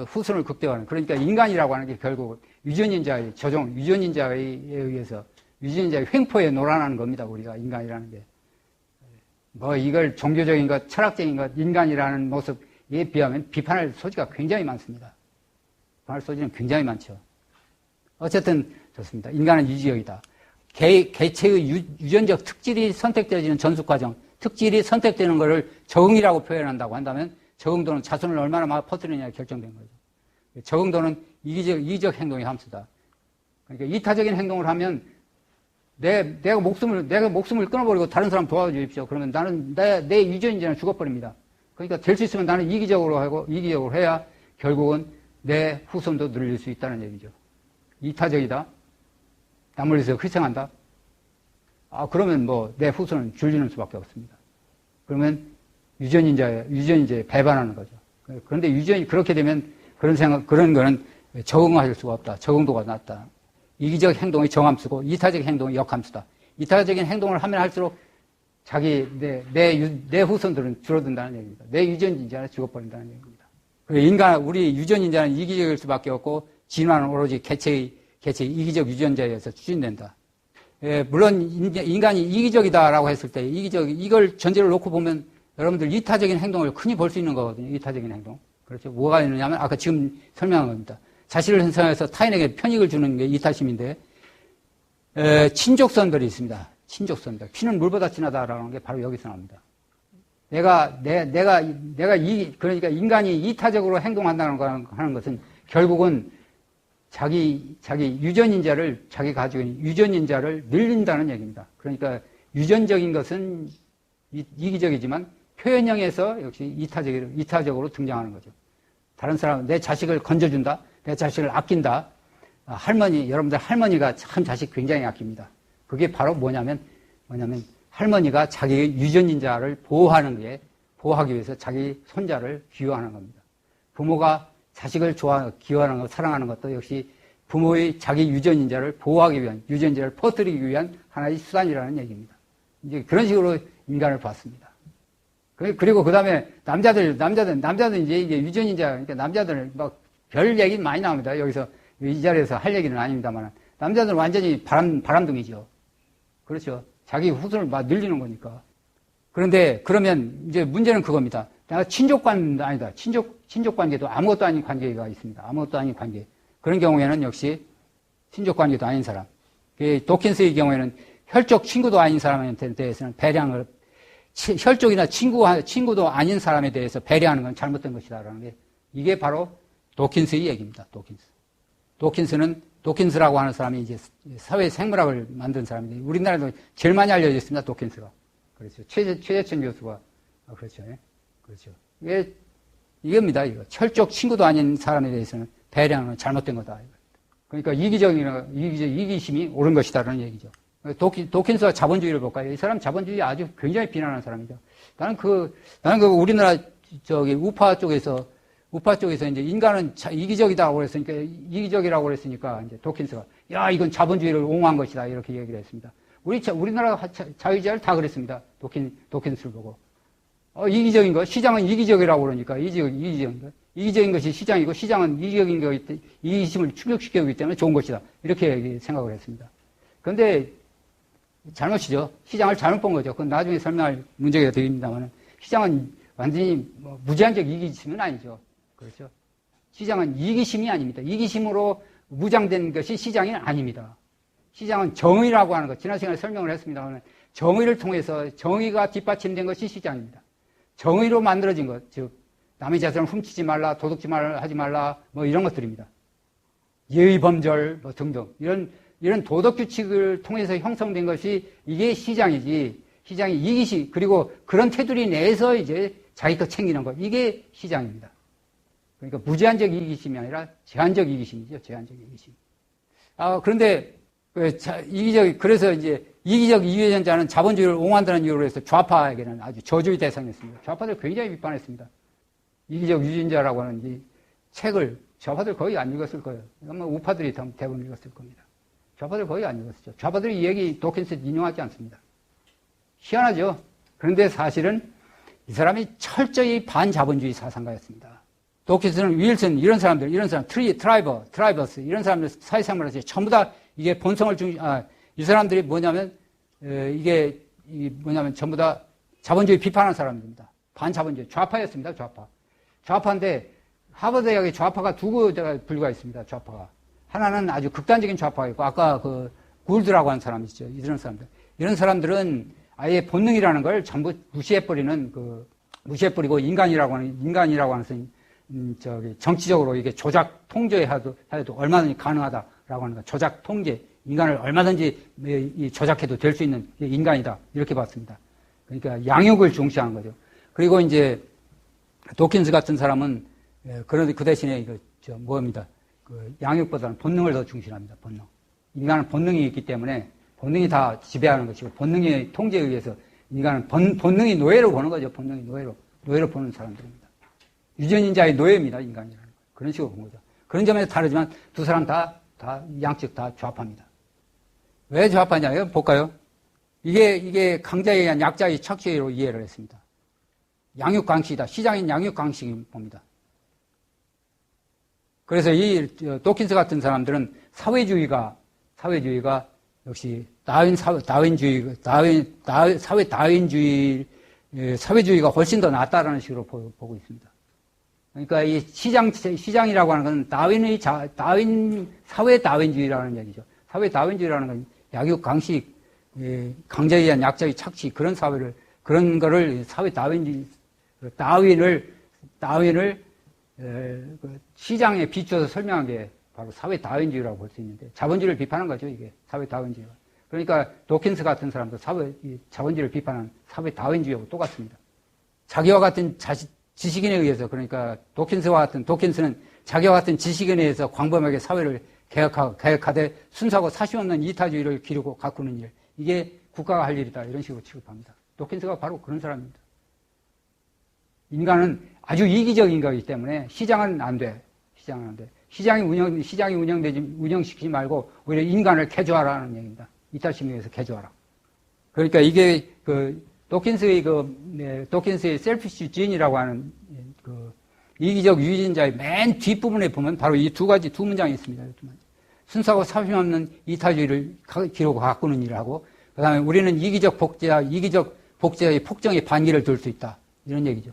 후손을 극대화하는, 그러니까 인간이라고 하는 게 결국 유전인자의 조종, 유전인자에 의해서 유전인자의 횡포에 놀아나는 겁니다. 우리가 인간이라는 게. 이걸 종교적인 것, 철학적인 것, 인간이라는 모습에 비하면 비판할 소지가 굉장히 많습니다. 비판할 소지는 굉장히 많죠. 어쨌든 좋습니다. 인간은 이기적이다. 개체의 유전적 특질이 선택되어지는 전숙과정, 특질이 선택되는 것을 적응이라고 표현한다고 한다면 적응도는 자손을 얼마나 많이 퍼뜨리느냐에 결정된 거죠. 적응도는 이기적 행동의 함수다. 그러니까 이타적인 행동을 하면 내가 목숨을 끊어버리고 다른 사람 도와주십시오. 그러면 나는 내 유전인자는 죽어버립니다. 그러니까 될 수 있으면 나는 이기적으로 해야 결국은 내 후손도 늘릴 수 있다는 얘기죠. 이타적이다. 남을 위해서 희생한다. 그러면 내 후손은 줄이는 수밖에 없습니다. 그러면 유전인자에 배반하는 거죠. 그런데 그렇게 되면 그런 거는 적응할 수가 없다. 적응도가 낮다. 이기적 행동의 정함수고 이타적 행동의 역함수다. 이타적인 행동을 하면 할수록 내 후손들은 줄어든다는 얘기입니다. 내 유전인자는 죽어버린다는 얘기입니다. 우리 유전인자는 이기적일 수밖에 없고 진화는 오로지 개체의 이기적 유전자에 의해서 추진된다. 물론 인간이 이기적이다라고 했을 때 이걸 전제를 놓고 보면 여러분들 이타적인 행동을 흔히 볼 수 있는 거거든요. 이타적인 행동. 그렇죠. 뭐가 있느냐면 아까 지금 설명한 겁니다. 자신을 형성해서 타인에게 편익을 주는 게 이타심인데, 친족선들이 있습니다. 친족선들. 피는 물보다 진하다라는 게 바로 여기서 나옵니다. 그러니까 인간이 이타적으로 행동한다는 하는 것은 결국은 자기 유전인자를, 자기 가지고 있는 유전인자를 늘린다는 얘기입니다. 그러니까 유전적인 것은 이기적이지만 표현형에서 역시 이타적으로 등장하는 거죠. 다른 사람, 내 자식을 건져준다? 내 자식을 아낀다. 여러분들 할머니가 참 자식 굉장히 아낍니다. 그게 바로 뭐냐면 할머니가 자기 유전인자를 보호하기 위해서 자기 손자를 귀여워하는 겁니다. 부모가 자식을 귀여워하는 것, 사랑하는 것도 역시 부모의 자기 유전인자를 보호하기 위한, 유전인자를 퍼뜨리기 위한 하나의 수단이라는 얘기입니다. 이제 그런 식으로 인간을 봤습니다. 그리고 그 다음에 남자들 이제 유전인자, 그러니까 남자들은 별 얘기 많이 나옵니다. 여기서 이 자리에서 할 얘기는 아닙니다만 남자들은 완전히 바람둥이죠. 그렇죠. 자기 후손을 막 늘리는 거니까. 그런데 그러면 이제 문제는 그겁니다. 내가 친족관도 아니다. 친족관계도 아무것도 아닌 관계가 있습니다. 아무것도 아닌 관계. 그런 경우에는 역시 친족관계도 아닌 사람. 도킨스의 경우에는 혈족 친구도 아닌 사람에 대해서는 배려하는 것, 혈족이나 친구도 아닌 사람에 대해서 배려하는 건 잘못된 것이다라는 게, 이게 바로 도킨스의 얘기입니다. 도킨스라고 하는 사람이 이제 사회 생물학을 만든 사람인데, 우리나라에도 제일 많이 알려져 있습니다. 도킨스가. 그렇죠. 최재천 교수가. 그렇죠. 그렇죠. 이겁니다. 이거. 혈족 친구도 아닌 사람에 대해서는 배려하는 건 잘못된 거다. 그러니까 이기심이 옳은 것이다라는 얘기죠. 도킨스가 자본주의를 볼까요? 이 사람 자본주의 아주 굉장히 비난하는 사람이죠. 나는 우리나라 우파 쪽에서 우파 쪽에서 이제 인간은 이기적이라고 이기적이라고 그랬으니까 이제 도킨스가 야, 이건 자본주의를 옹호한 것이다. 이렇게 얘기를 했습니다. 우리나라 자유주의자를 다 그랬습니다. 도킨스를 보고. 이기적인 것, 시장은 이기적이라고 그러니까 이기적인 것. 이기적인 것이 시장이고 시장은 이기적인 것이기 때문에 이기심을 충족시키기 때문에 좋은 것이다. 이렇게 생각을 했습니다. 그런데 잘못이죠. 시장을 잘못 본 거죠. 그건 나중에 설명할 문제가 되겠습니다만 시장은 완전히 무제한적 이기심은 아니죠. 그렇죠. 시장은 이기심이 아닙니다. 이기심으로 무장된 것이 시장이 아닙니다. 시장은 정의라고 하는 것, 지난 시간에 설명을 했습니다만 정의를 통해서 정의가 뒷받침된 것이 시장입니다. 정의로 만들어진 것, 즉 남의 재산을 훔치지 말라, 도둑질 하지 말라, 뭐 이런 것들입니다. 예의범절 뭐 등등 이런 도덕 규칙을 통해서 형성된 것이 이게 시장이지. 시장이 이기심 그리고 그런 테두리 내에서 이제 자기 것 챙기는 것 이게 시장입니다. 그러니까 무제한적 이기심이 아니라 제한적 이기심이죠. 제한적 이기심. 그런데 그래서 이제 이기적 이유전자는 자본주의를 옹호한다는 이유로 해서 좌파에게는 아주 저주의 대상이었습니다. 좌파들 굉장히 비판했습니다. 이기적 유전자라고 하는 이 책을 좌파들 거의 안 읽었을 거예요. 아마 우파들이 대부분 읽었을 겁니다. 좌파들 거의 안 읽었죠. 좌파들이 이 얘기 도킨스 인용하지 않습니다. 희한하죠. 그런데 사실은 이 사람이 철저히 반자본주의 사상가였습니다. 도킨스는 윌슨 이런 사람들 트라이버스 이런 사람들 사회생활에서 전부 다 이게 본성을 이 사람들이 뭐냐면 전부 다 자본주의 비판하는 사람입니다. 반자본주의 좌파였습니다. 좌파인데 하버드 대학의 좌파가 두 개가 분류가 있습니다. 좌파가 하나는 아주 극단적인 좌파가 있고 아까 그 굴드라고 하는 사람이 있죠. 이런 사람들은 아예 본능이라는 걸 전부 무시해버리고 인간이라고 하는 정치적으로 이게 조작 통제해도 얼마든지 가능하다라고 하는 거. 조작 통제. 인간을 얼마든지 조작해도 될 수 있는 인간이다. 이렇게 봤습니다. 그러니까 양육을 중시하는 거죠. 그리고 이제 도킨스 같은 사람은 그런데 그 대신에 양육보다는 본능을 더 중시합니다. 본능. 인간은 본능이 있기 때문에 본능이 다 지배하는 것이고 본능의 통제에 의해서 인간은 본능이 노예로 보는 거죠. 본능이 노예로 보는 사람들입니다. 유전인자의 노예입니다. 인간이라는 거. 그런 식으로 본 거죠. 그런 점에서 다르지만 두 사람 다 양측 다 좌파입니다. 왜 좌파냐요? 볼까요? 이게 강자에 의한 약자의 착취로 이해를 했습니다. 양육강식이다. 시장인 양육강식이 봅니다. 그래서 이 도킨스 같은 사람들은 사회주의가 역시 사회주의가 훨씬 더 낫다라는 식으로 보고 있습니다. 그러니까 이 시장이라고 하는 건 사회 다윈주의라는 얘기죠. 사회 다윈주의라는 건 약육 강식, 강자에 의한 약자의 착취, 그런 거를 사회 다윈주의, 다윈을 시장에 비추어서 설명한 게 바로 사회 다윈주의라고 볼 수 있는데, 자본주의를 비판한 거죠, 이게. 사회 다윈주의가. 그러니까 도킨스 같은 사람도 자본주의를 비판한 사회 다윈주의하고 똑같습니다. 자기와 같은 지식인에 의해서, 그러니까 도킨스는 자기와 같은 지식인에 의해서 광범하게 사회를 개혁하되 순수하고 사심 없는 이타주의를 기르고 가꾸는 일. 이게 국가가 할 일이다. 이런 식으로 취급합니다. 도킨스가 바로 그런 사람입니다. 인간은 아주 이기적인 거기 때문에 시장은 안 돼. 시장이 운영시키지 말고 오히려 인간을 개조하라는 얘기입니다. 이타심에 의해서 개조하라. 그러니까 이게 도킨스의 셀피시 진이라고 하는 이기적 유전자의 맨 뒷부분에 보면 바로 이 두 문장이 있습니다. 순수하고 사심 없는 이타주의를 기르고 가꾸는 일을 하고, 그 다음에 우리는 이기적 복제의 폭정의 반기를 들 수 있다. 이런 얘기죠.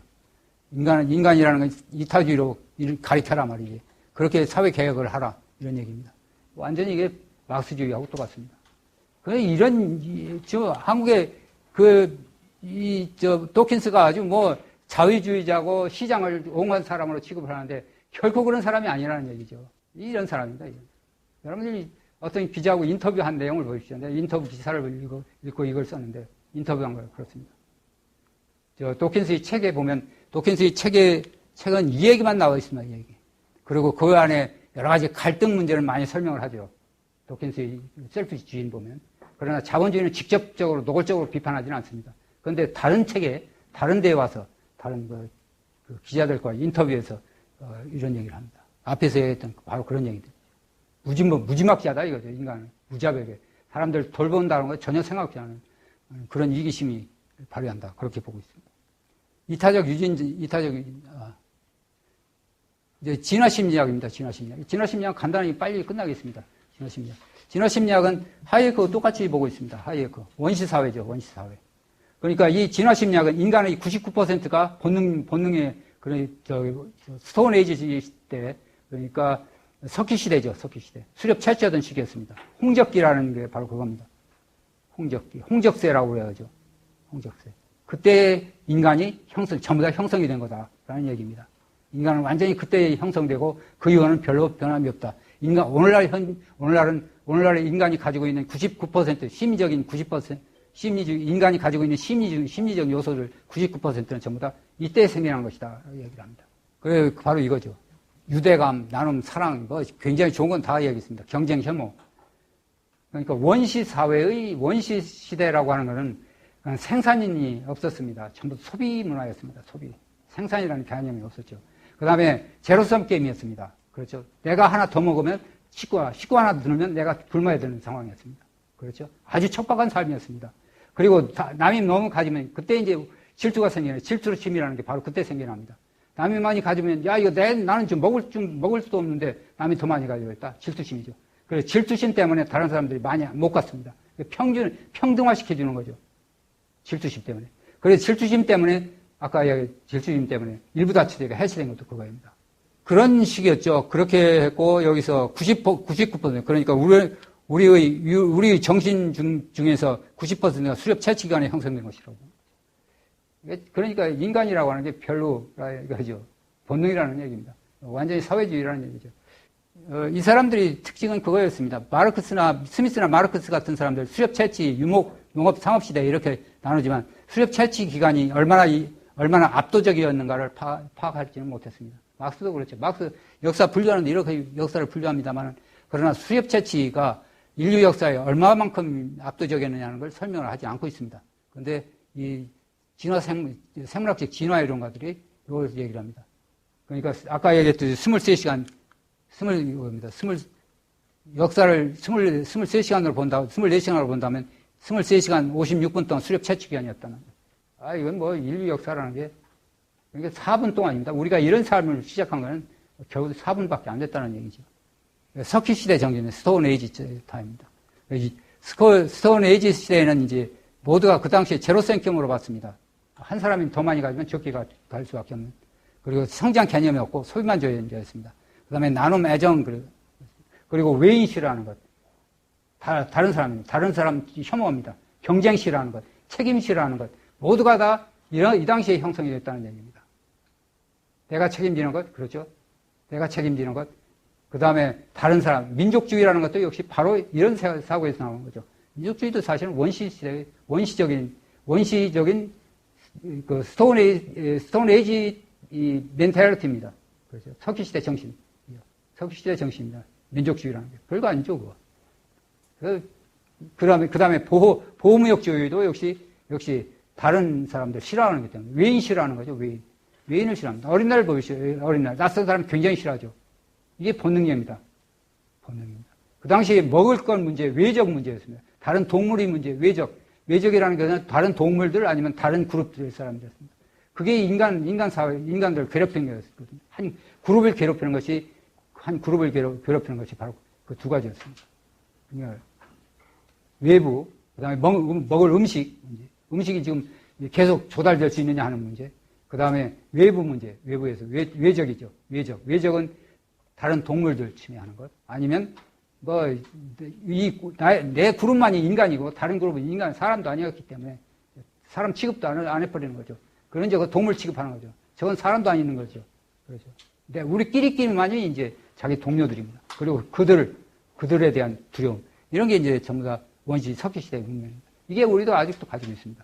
인간이라는 건 이타주의로 가리켜라 말이지. 그렇게 사회 개혁을 하라. 이런 얘기입니다. 완전히 이게 막스주의하고 똑같습니다. 한국의 도킨스가 아주 자유주의자고 시장을 옹호한 사람으로 취급을 하는데 결코 그런 사람이 아니라는 얘기죠. 이런 사람입니다. 여러분들이 어떤 기자하고 인터뷰한 내용을 보십시오. 내가 인터뷰 기사를 읽고 이걸 썼는데 인터뷰한 거예요. 그렇습니다. 도킨스의 책에 보면 도킨스의 책은 이 얘기만 나와 있습니다. 이 얘기. 그리고 그 안에 여러 가지 갈등 문제를 많이 설명을 하죠. 도킨스의 셀피주의를 보면. 그러나 자본주의는 직접적으로 노골적으로 비판하지는 않습니다. 그런데 다른 데에 와서 다른 기자들과 인터뷰에서 이런 얘기를 합니다. 앞에서 얘기했던 바로 그런 얘기들. 무지막지하다 이거죠. 인간은 무자백에 사람들 돌본다는 거 전혀 생각지 않은 그런 이기심이 발휘한다. 그렇게 보고 있습니다. 이제 진화심리학입니다. 진화심리학 간단하게 빨리 끝나겠습니다. 진화심리학은 하이에크 똑같이 보고 있습니다. 하이에크. 원시사회죠. 원시사회. 그러니까 이 진화심리학은 인간의 99%가 본능의 스톤 에이지 시대, 그러니까 석기 시대죠. 석기 시대. 수렵 채취하던 시기였습니다. 홍적기라는 게 바로 그겁니다. 홍적기. 홍적세라고 그래야죠. 홍적세. 그때 인간이 전부 다 형성이 된 거다라는 얘기입니다. 인간은 완전히 그때 형성되고 그 이후에는 별로 변함이 없다. 오늘날의 인간이 가지고 있는 99% 심리적인 90% 인간이 가지고 있는 심리적 요소들 99%는 전부 다 이때 생겨난 것이다. 얘기를 합니다. 그래 바로 이거죠. 유대감, 나눔, 사랑, 굉장히 좋은 건 다 얘기했습니다. 경쟁, 혐오. 그러니까 원시 사회의 원시 시대라고 하는 것은 생산인이 없었습니다. 전부 소비 문화였습니다. 소비. 생산이라는 개념이 없었죠. 그 다음에 제로섬 게임이었습니다. 그렇죠. 내가 하나 더 먹으면 식구 하나 더 넣으면 내가 굶어야 되는 상황이었습니다. 그렇죠. 아주 척박한 삶이었습니다. 그리고 남이 너무 가지면 그때 이제 질투가 생기는 질투로 침이라는 게 바로 그때 생겨납니다. 남이 많이 가지면 야 이거 나는 좀 먹을 수도 없는데 남이 더 많이 가지고 있다. 질투심이죠. 그래서 질투심 때문에 다른 사람들이 많이 못 갔습니다. 평등화시켜주는 거죠. 질투심 때문에. 그래서 질투심 때문에 아까 질투심 때문에 일부 다치되고 해체된 것도 그거입니다. 그런 식이었죠. 그렇게 했고 여기서 99% 그러니까 우리의 정신 중에서 90%가 수렵 채취 기간에 형성된 것이라고. 그러니까 인간이라고 하는 게 별로라죠. 본능이라는 얘기입니다. 완전히 사회주의라는 얘기죠. 이 사람들이 특징은 그거였습니다. 스미스나 마르크스 같은 사람들 수렵 채취, 유목, 농업, 상업 시대 이렇게 나누지만 수렵 채취 기간이 얼마나 압도적이었는가를 파악하지는 못했습니다. 막스도 그렇죠. 막스 역사 분류하는데 이렇게 역사를 분류합니다만 그러나 수렵 채취가 인류 역사에 얼마만큼 압도적이었느냐는 걸 설명을 하지 않고 있습니다. 그런데 이 생물학적 진화 이론가들이 이걸 얘기를 합니다. 그러니까 아까 얘기했듯이 23시간으로 본다, 24시간으로 본다면 23시간 56분 동안 수렵 채취 기간이었다는 거예요. 이건 인류 역사라는 게 그러니까 4분 동안입니다. 우리가 이런 삶을 시작한 거는 겨우 4분밖에 안 됐다는 얘기죠. 석기 시대 정신은 스톤 에이지 타임입니다. 스톤 에이지 시대에는 이제 모두가 그 당시에 제로센경으로 봤습니다. 한 사람이 더 많이 가지면 적게 갈 수밖에 없는. 그리고 성장 개념이 없고 소비만 조연자였습니다. 그 다음에 나눔, 애정, 그리고 외인 싫어하는 것. 다른 사람 혐오합니다. 경쟁 싫어하는 것, 책임 싫어하는 것. 모두가 다 이 당시에 형성이 됐다는 얘기입니다. 내가 책임지는 것, 그렇죠? 내가 책임지는 것. 그 다음에 다른 사람, 민족주의라는 것도 역시 바로 이런 사고에서 나오는 거죠. 민족주의도 사실은 원시적인 그 스톤 에이지 멘탈리티입니다. 그렇죠. 석기시대 정신입니다. 민족주의라는 게. 별거 아니죠, 그거. 그 다음에 보호무역주의도 역시 다른 사람들 싫어하는 것 때문에. 외인 싫어하는 거죠, 외인. 외인을 싫어합니다. 어린 날 보이시죠, 어린 날. 낯선 사람 굉장히 싫어하죠. 이게 본능입니다. 그 당시에 먹을 건 문제, 외적 문제였습니다. 다른 동물의 문제, 외적이라는 것은 다른 동물들 아니면 다른 그룹들의 사람들이었습니다. 그게 인간 사회, 인간들 괴롭히는 거였거든요. 한 그룹을 괴롭히는 것이 바로 그 두 가지였습니다. 그러니까 외부, 그 다음에 먹을 음식 문제. 음식이 지금 계속 조달될 수 있느냐 하는 문제. 그 다음에 외부 문제, 외부에서 외적이죠. 외적은 다른 동물들 침해하는 것. 아니면 내 그룹만이 인간이고 다른 그룹은 사람도 아니었기 때문에 사람 취급도 안 해버리는 거죠. 그런 저거 동물 취급하는 거죠. 저건 사람도 아니는 거죠. 그렇죠. 근데 우리끼리만이 이제 자기 동료들입니다. 그리고 그들에 대한 두려움. 이런 게 이제 전부 다 원시 석기시대의 문명입니다. 이게 우리도 아직도 가지고 있습니다.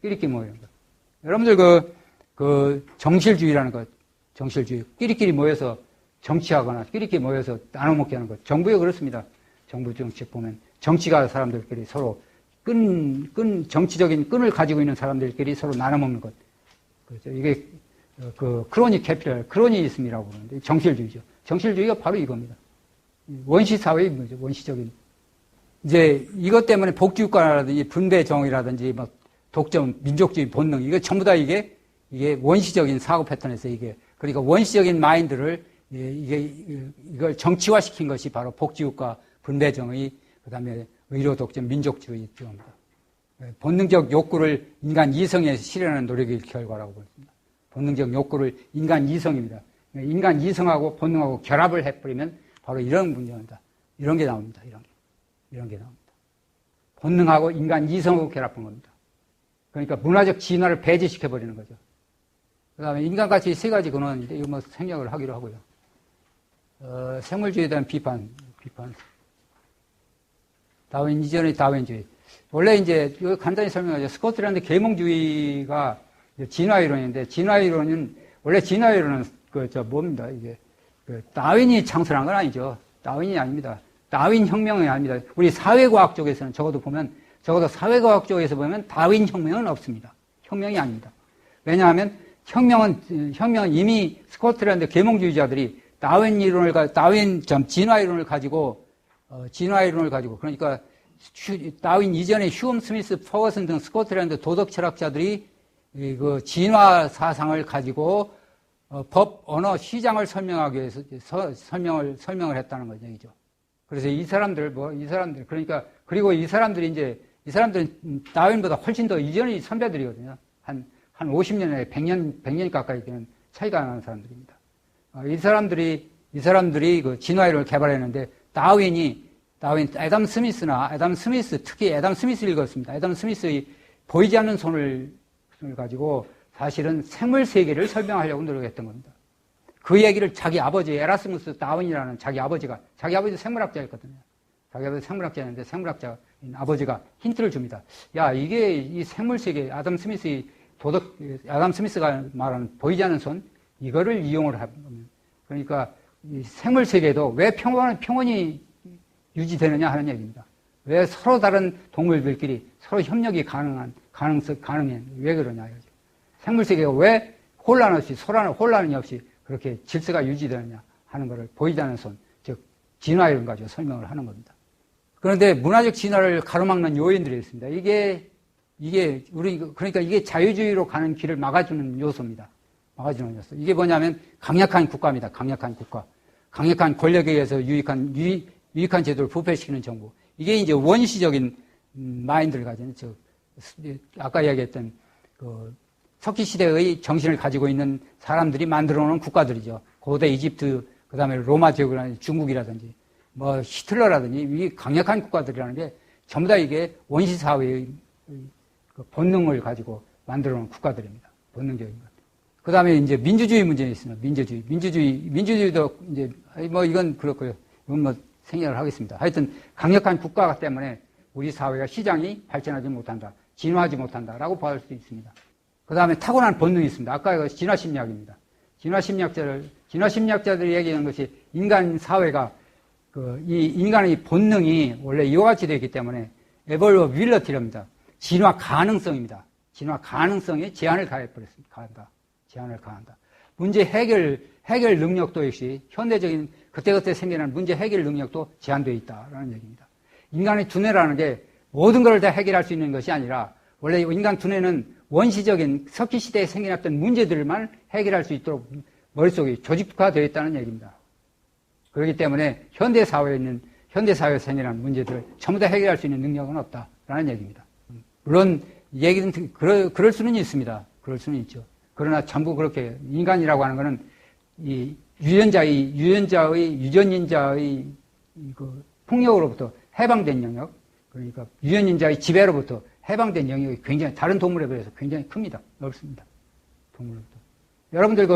끼리끼리 모이는 것. 여러분들 정실주의라는 것, 정실주의. 끼리끼리 모여서 정치하거나 끼리끼리 모여서 나눠먹게 하는 것. 정부에 그렇습니다. 정부 정책 보면 정치가 사람들끼리 서로 정치적인 끈을 가지고 있는 사람들끼리 서로 나눠먹는 것. 그렇죠. 이게 그 크로닉 캐피탈, 크로니즘이라고 그러는데 정실주의죠. 정실주의가 바로 이겁니다. 원시 사회인 거죠. 원시적인. 이제 이것 때문에 복지국가라든지 분배정의라든지 막 독점, 민족주의 본능, 이거 전부 다 이게 원시적인 사고 패턴에서 그러니까 원시적인 마인드를 이걸 정치화시킨 것이 바로 복지국가, 분배정의, 그 다음에 의료 독점, 민족주의 쪽입니다. 본능적 욕구를 인간 이성에 실현하는 노력의 결과라고 보입니다. 본능적 욕구를 인간 이성입니다. 인간 이성하고 본능하고 결합을 해버리면 바로 이런 문제입니다. 이런 게 나옵니다. 이런 게 나옵니다. 본능하고 인간 이성하고 결합한 겁니다. 그러니까 문화적 진화를 배제시켜버리는 거죠. 그 다음에 인간가치 세 가지 근원인데, 이거 뭐 생략을 하기로 하고요. 생물주의에 대한 비판. 다윈 이전의 다윈주의. 원래 이제, 이거 간단히 설명하죠. 스코틀랜드 계몽주의가 진화이론인데, 원래 진화이론은 뭡니다. 다윈이 창설한 건 아니죠. 다윈이 아닙니다. 다윈 혁명이 아닙니다. 우리 사회과학 쪽에서는 적어도 사회과학 쪽에서 보면 다윈 혁명은 없습니다. 혁명이 아닙니다. 왜냐하면 혁명은 이미 스코틀랜드 계몽주의자들이 진화 이론을 가지고 그러니까 다윈 이전에 휴엄 스미스, 퍼거슨 등 스코틀랜드 도덕 철학자들이 그 진화 사상을 가지고 법, 언어, 시장을 설명하기 위해서 설명을 했다는 거죠, 얘기죠. 그래서 이 사람들이 다윈보다 훨씬 더 이전의 선배들이거든요. 한 50년에 100년 가까이 되는 차이가 나는 사람들입니다. 이 사람들이 그 진화론을 개발했는데, 애덤 스미스, 특히 애덤 스미스를 읽었습니다. 애덤 스미스의 보이지 않는 손을 가지고 사실은 생물 세계를 설명하려고 노력했던 겁니다. 그 얘기를 자기 아버지, 에라스무스 다윈이라는 자기 아버지 생물학자였거든요. 자기 아버지 생물학자였는데, 생물학자 아버지가 힌트를 줍니다. 야, 이게 이 생물 세계, 아담 스미스가 말하는 보이지 않는 손, 이거를 이용을 하면, 그러니까 이 생물 세계도 왜 평온이 유지되느냐 하는 얘기입니다. 왜 서로 다른 동물들끼리 서로 협력이 가능해? 왜 그러냐, 이거죠. 생물 세계가 왜 혼란이 없이 그렇게 질서가 유지되느냐 하는 것을 보이지 않는 손, 즉, 진화이론 가지고 설명을 하는 겁니다. 그런데 문화적 진화를 가로막는 요인들이 있습니다. 그러니까 이게 자유주의로 가는 길을 막아주는 요소입니다. 막아주는 요소. 이게 뭐냐면 강력한 국가입니다. 강력한 국가. 강력한 권력에 의해서 유익한 제도를 부패시키는 정부. 이게 이제 원시적인 마인드를 가진, 아까 이야기했던 석기 시대의 정신을 가지고 있는 사람들이 만들어 놓은 국가들이죠. 고대 이집트, 그 다음에 로마 제국이라든지 중국이라든지, 뭐 히틀러라든지, 이 강력한 국가들이라는 게 전부 다 이게 원시사회의 본능을 가지고 만들어 놓은 국가들입니다. 본능적인 것. 그 다음에 이제 민주주의 문제가 있습니다. 민주주의도 이제, 이건 그렇고요. 이건 뭐 생략을 하겠습니다. 하여튼 강력한 국가 때문에 우리 사회가 시장이 발전하지 못한다. 진화하지 못한다라고 볼 수 있습니다. 그 다음에 타고난 본능이 있습니다. 아까 이거 진화심리학입니다. 진화심리학자들이 얘기하는 것이 인간 사회가 이 인간의 본능이 원래 이와 같이 되어 있기 때문에 에볼러빌러티랍니다. 진화 가능성입니다. 진화 가능성에 제한을 가한다. 제한을 가한다. 문제 해결 능력도 역시 현대적인 그때그때 생겨난 문제 해결 능력도 제한되어 있다라는 얘기입니다. 인간의 두뇌라는 게 모든 걸 다 해결할 수 있는 것이 아니라 원래 인간 두뇌는 원시적인 석기 시대에 생겨났던 문제들만 해결할 수 있도록 머릿속에 조직화되어 있다는 얘기입니다. 그렇기 때문에 현대사회에서 생겨난 문제들을 전부 다 해결할 수 있는 능력은 없다라는 얘기입니다. 물론 얘기는 그럴 수는 있습니다. 그럴 수는 있죠. 그러나 전부 그렇게 인간이라고 하는 것은 이 유전인자의 그 폭력으로부터 해방된 영역, 그러니까 유전인자의 지배로부터 해방된 영역이 굉장히 다른 동물에 비해서 굉장히 큽니다. 넓습니다. 동물로부터. 여러분들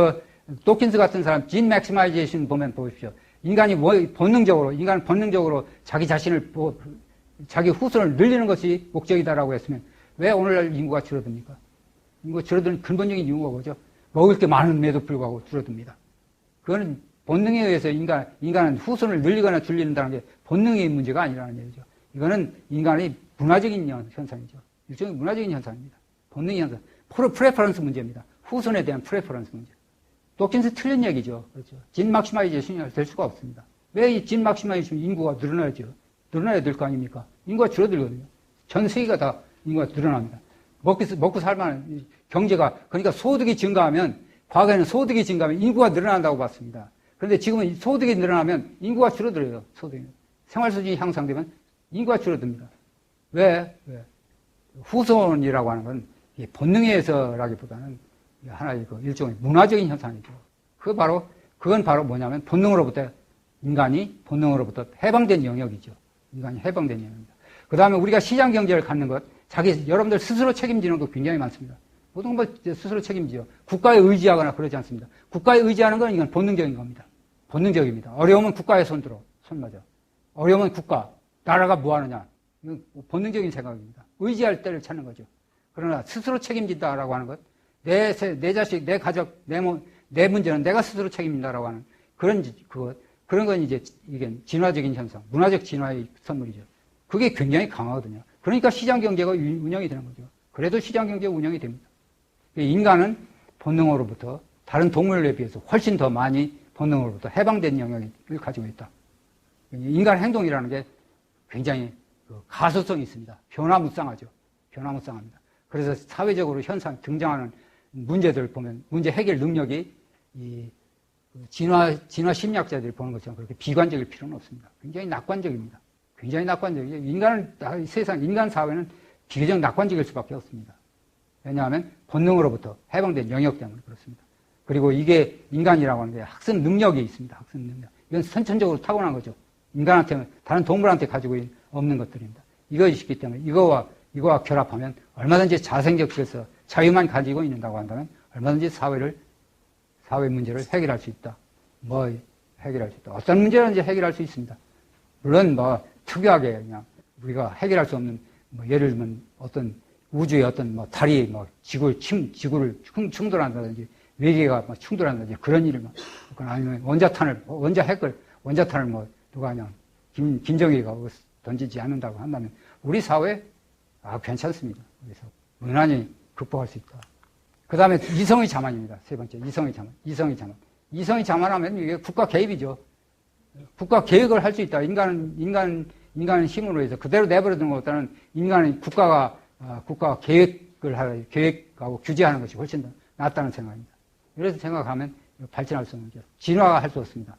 도킨스 같은 사람 진 맥시마이제이션 보면 보십시오. 인간은 본능적으로 자기 후손을 늘리는 것이 목적이다라고 했으면 왜 오늘날 인구가 줄어듭니까? 인구가 줄어드는 근본적인 이유가 뭐죠? 먹을 게 많음에도 불구하고 줄어듭니다. 그거는 본능에 의해서 인간은 후손을 늘리거나 줄이는다는 게 본능의 문제가 아니라는 얘기죠. 이거는 인간의 문화적인 현상이죠. 일종의 문화적인 현상입니다. 본능의 현상. 프레퍼런스 문제입니다. 후손에 대한 프레퍼런스 문제. 도킨스 틀린 얘기죠. 그렇죠. 진 막시마이제이션이 될 수가 없습니다. 왜 이 진 막시마이제이션 인구가 늘어나야죠? 늘어나야 될 거 아닙니까? 인구가 줄어들거든요. 전 세계가 다 인구가 늘어납니다. 먹고 살만한 경제가, 그러니까 소득이 증가하면, 과거에는 소득이 증가하면 인구가 늘어난다고 봤습니다. 그런데 지금은 소득이 늘어나면 인구가 줄어들어요. 소득이. 생활 수준이 향상되면 인구가 줄어듭니다. 왜? 후손이라고 하는 건 본능에 의해서라기보다는 하나의 일종의 문화적인 현상이죠. 그건 바로 뭐냐면 본능으로부터 인간이 본능으로부터 해방된 영역이죠. 인간이 해방된 영역입니다. 그 다음에 우리가 시장 경제를 갖는 것, 여러분들 스스로 책임지는 거 굉장히 많습니다. 모든 걸 스스로 책임지죠. 국가에 의지하거나 그러지 않습니다. 국가에 의지하는 건 이건 본능적인 겁니다. 본능적입니다. 어려우면 국가에 손 맞아. 어려우면 국가, 나라가 뭐 하느냐. 이건 본능적인 생각입니다. 의지할 때를 찾는 거죠. 그러나 스스로 책임진다라고 하는 것, 내 자식, 내 가족, 내 문제는 내가 스스로 책임진다라고 하는 그런 건 이제 이게 진화적인 현상, 문화적 진화의 선물이죠. 그게 굉장히 강하거든요. 그러니까 시장 경제가 운영이 되는 거죠. 그래도 시장 경제가 운영이 됩니다. 인간은 본능으로부터 다른 동물에 비해서 훨씬 더 많이 본능으로부터 해방된 영역을 가지고 있다. 인간 행동이라는 게 굉장히 가소성이 있습니다. 변화무쌍하죠. 변화무쌍합니다. 그래서 사회적으로 등장하는 문제들을 보면 문제 해결 능력이 이 진화 심리학자들이 보는 것처럼 그렇게 비관적일 필요는 없습니다. 굉장히 낙관적입니다. 굉장히 낙관적이죠. 인간 사회는 비교적 낙관적일 수밖에 없습니다. 왜냐하면 본능으로부터 해방된 영역 때문에 그렇습니다. 그리고 이게 인간이라고 하는 게 학습 능력이 있습니다. 학습 능력. 이건 선천적으로 타고난 거죠. 인간한테는 다른 동물한테 가지고 없는 것들입니다. 이것이 있기 때문에 이거와 결합하면 얼마든지 자생적에서 자유만 가지고 있는다고 한다면 얼마든지 사회 문제를 해결할 수 있다. 해결할 수 있다. 어떤 문제든지 해결할 수 있습니다. 물론 특이하게 그냥 우리가 해결할 수 없는 예를 들면 어떤 우주의 어떤 달이 지구를 충돌한다든지 외계가 충돌한다든지 그런 일을 아니면 원자탄을 누가 그냥 김정일이가 던지지 않는다고 한다면 우리 사회 괜찮습니다. 그래서 무난히 극복할 수 있다. 그 다음에 이성의 자만입니다. 세 번째 이성의 자만. 이성의 자만하면 이게 국가 개입이죠. 국가 계획을 할 수 있다. 인간은 힘으로 해서 그대로 내버려두는 것보다는 인간은 국가 계획하고 규제하는 것이 훨씬 더 낫다는 생각입니다. 이래서 생각하면 발전할 수 없는 거죠. 진화가 할 수 없습니다.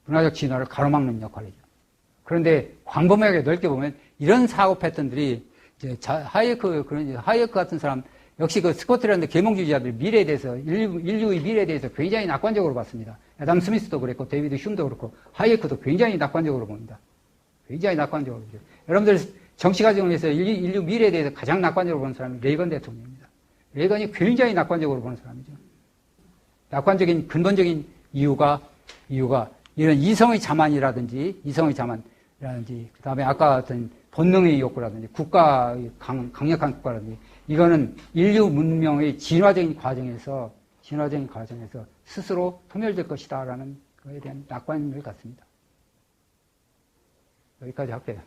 문화적 진화를 가로막는 역할이죠. 그런데 광범위하게 넓게 보면 이런 사고 패턴들이 이제 하이에크 같은 사람 역시 스코틀랜드 계몽주의자들 미래에 대해서 인류의 미래에 대해서 굉장히 낙관적으로 봤습니다. 애담 스미스도 그랬고 데이비드 흉도 그렇고 하이에크도 굉장히 낙관적으로 봅니다. 굉장히 낙관적으로 보죠. 여러분들 정치 과정에서 인류 미래에 대해서 가장 낙관적으로 보는 사람이 레이건 대통령입니다. 레이건이 굉장히 낙관적으로 보는 사람이죠. 낙관적인 근본적인 이유가 이런 이성의 자만이라든지 그다음에 아까 어떤 본능의 욕구라든지 강력한 국가라든지 이거는 인류 문명의 진화적인 과정에서 스스로 소멸될 것이다라는 것에 대한 낙관을 갖습니다. 여기까지 할게요.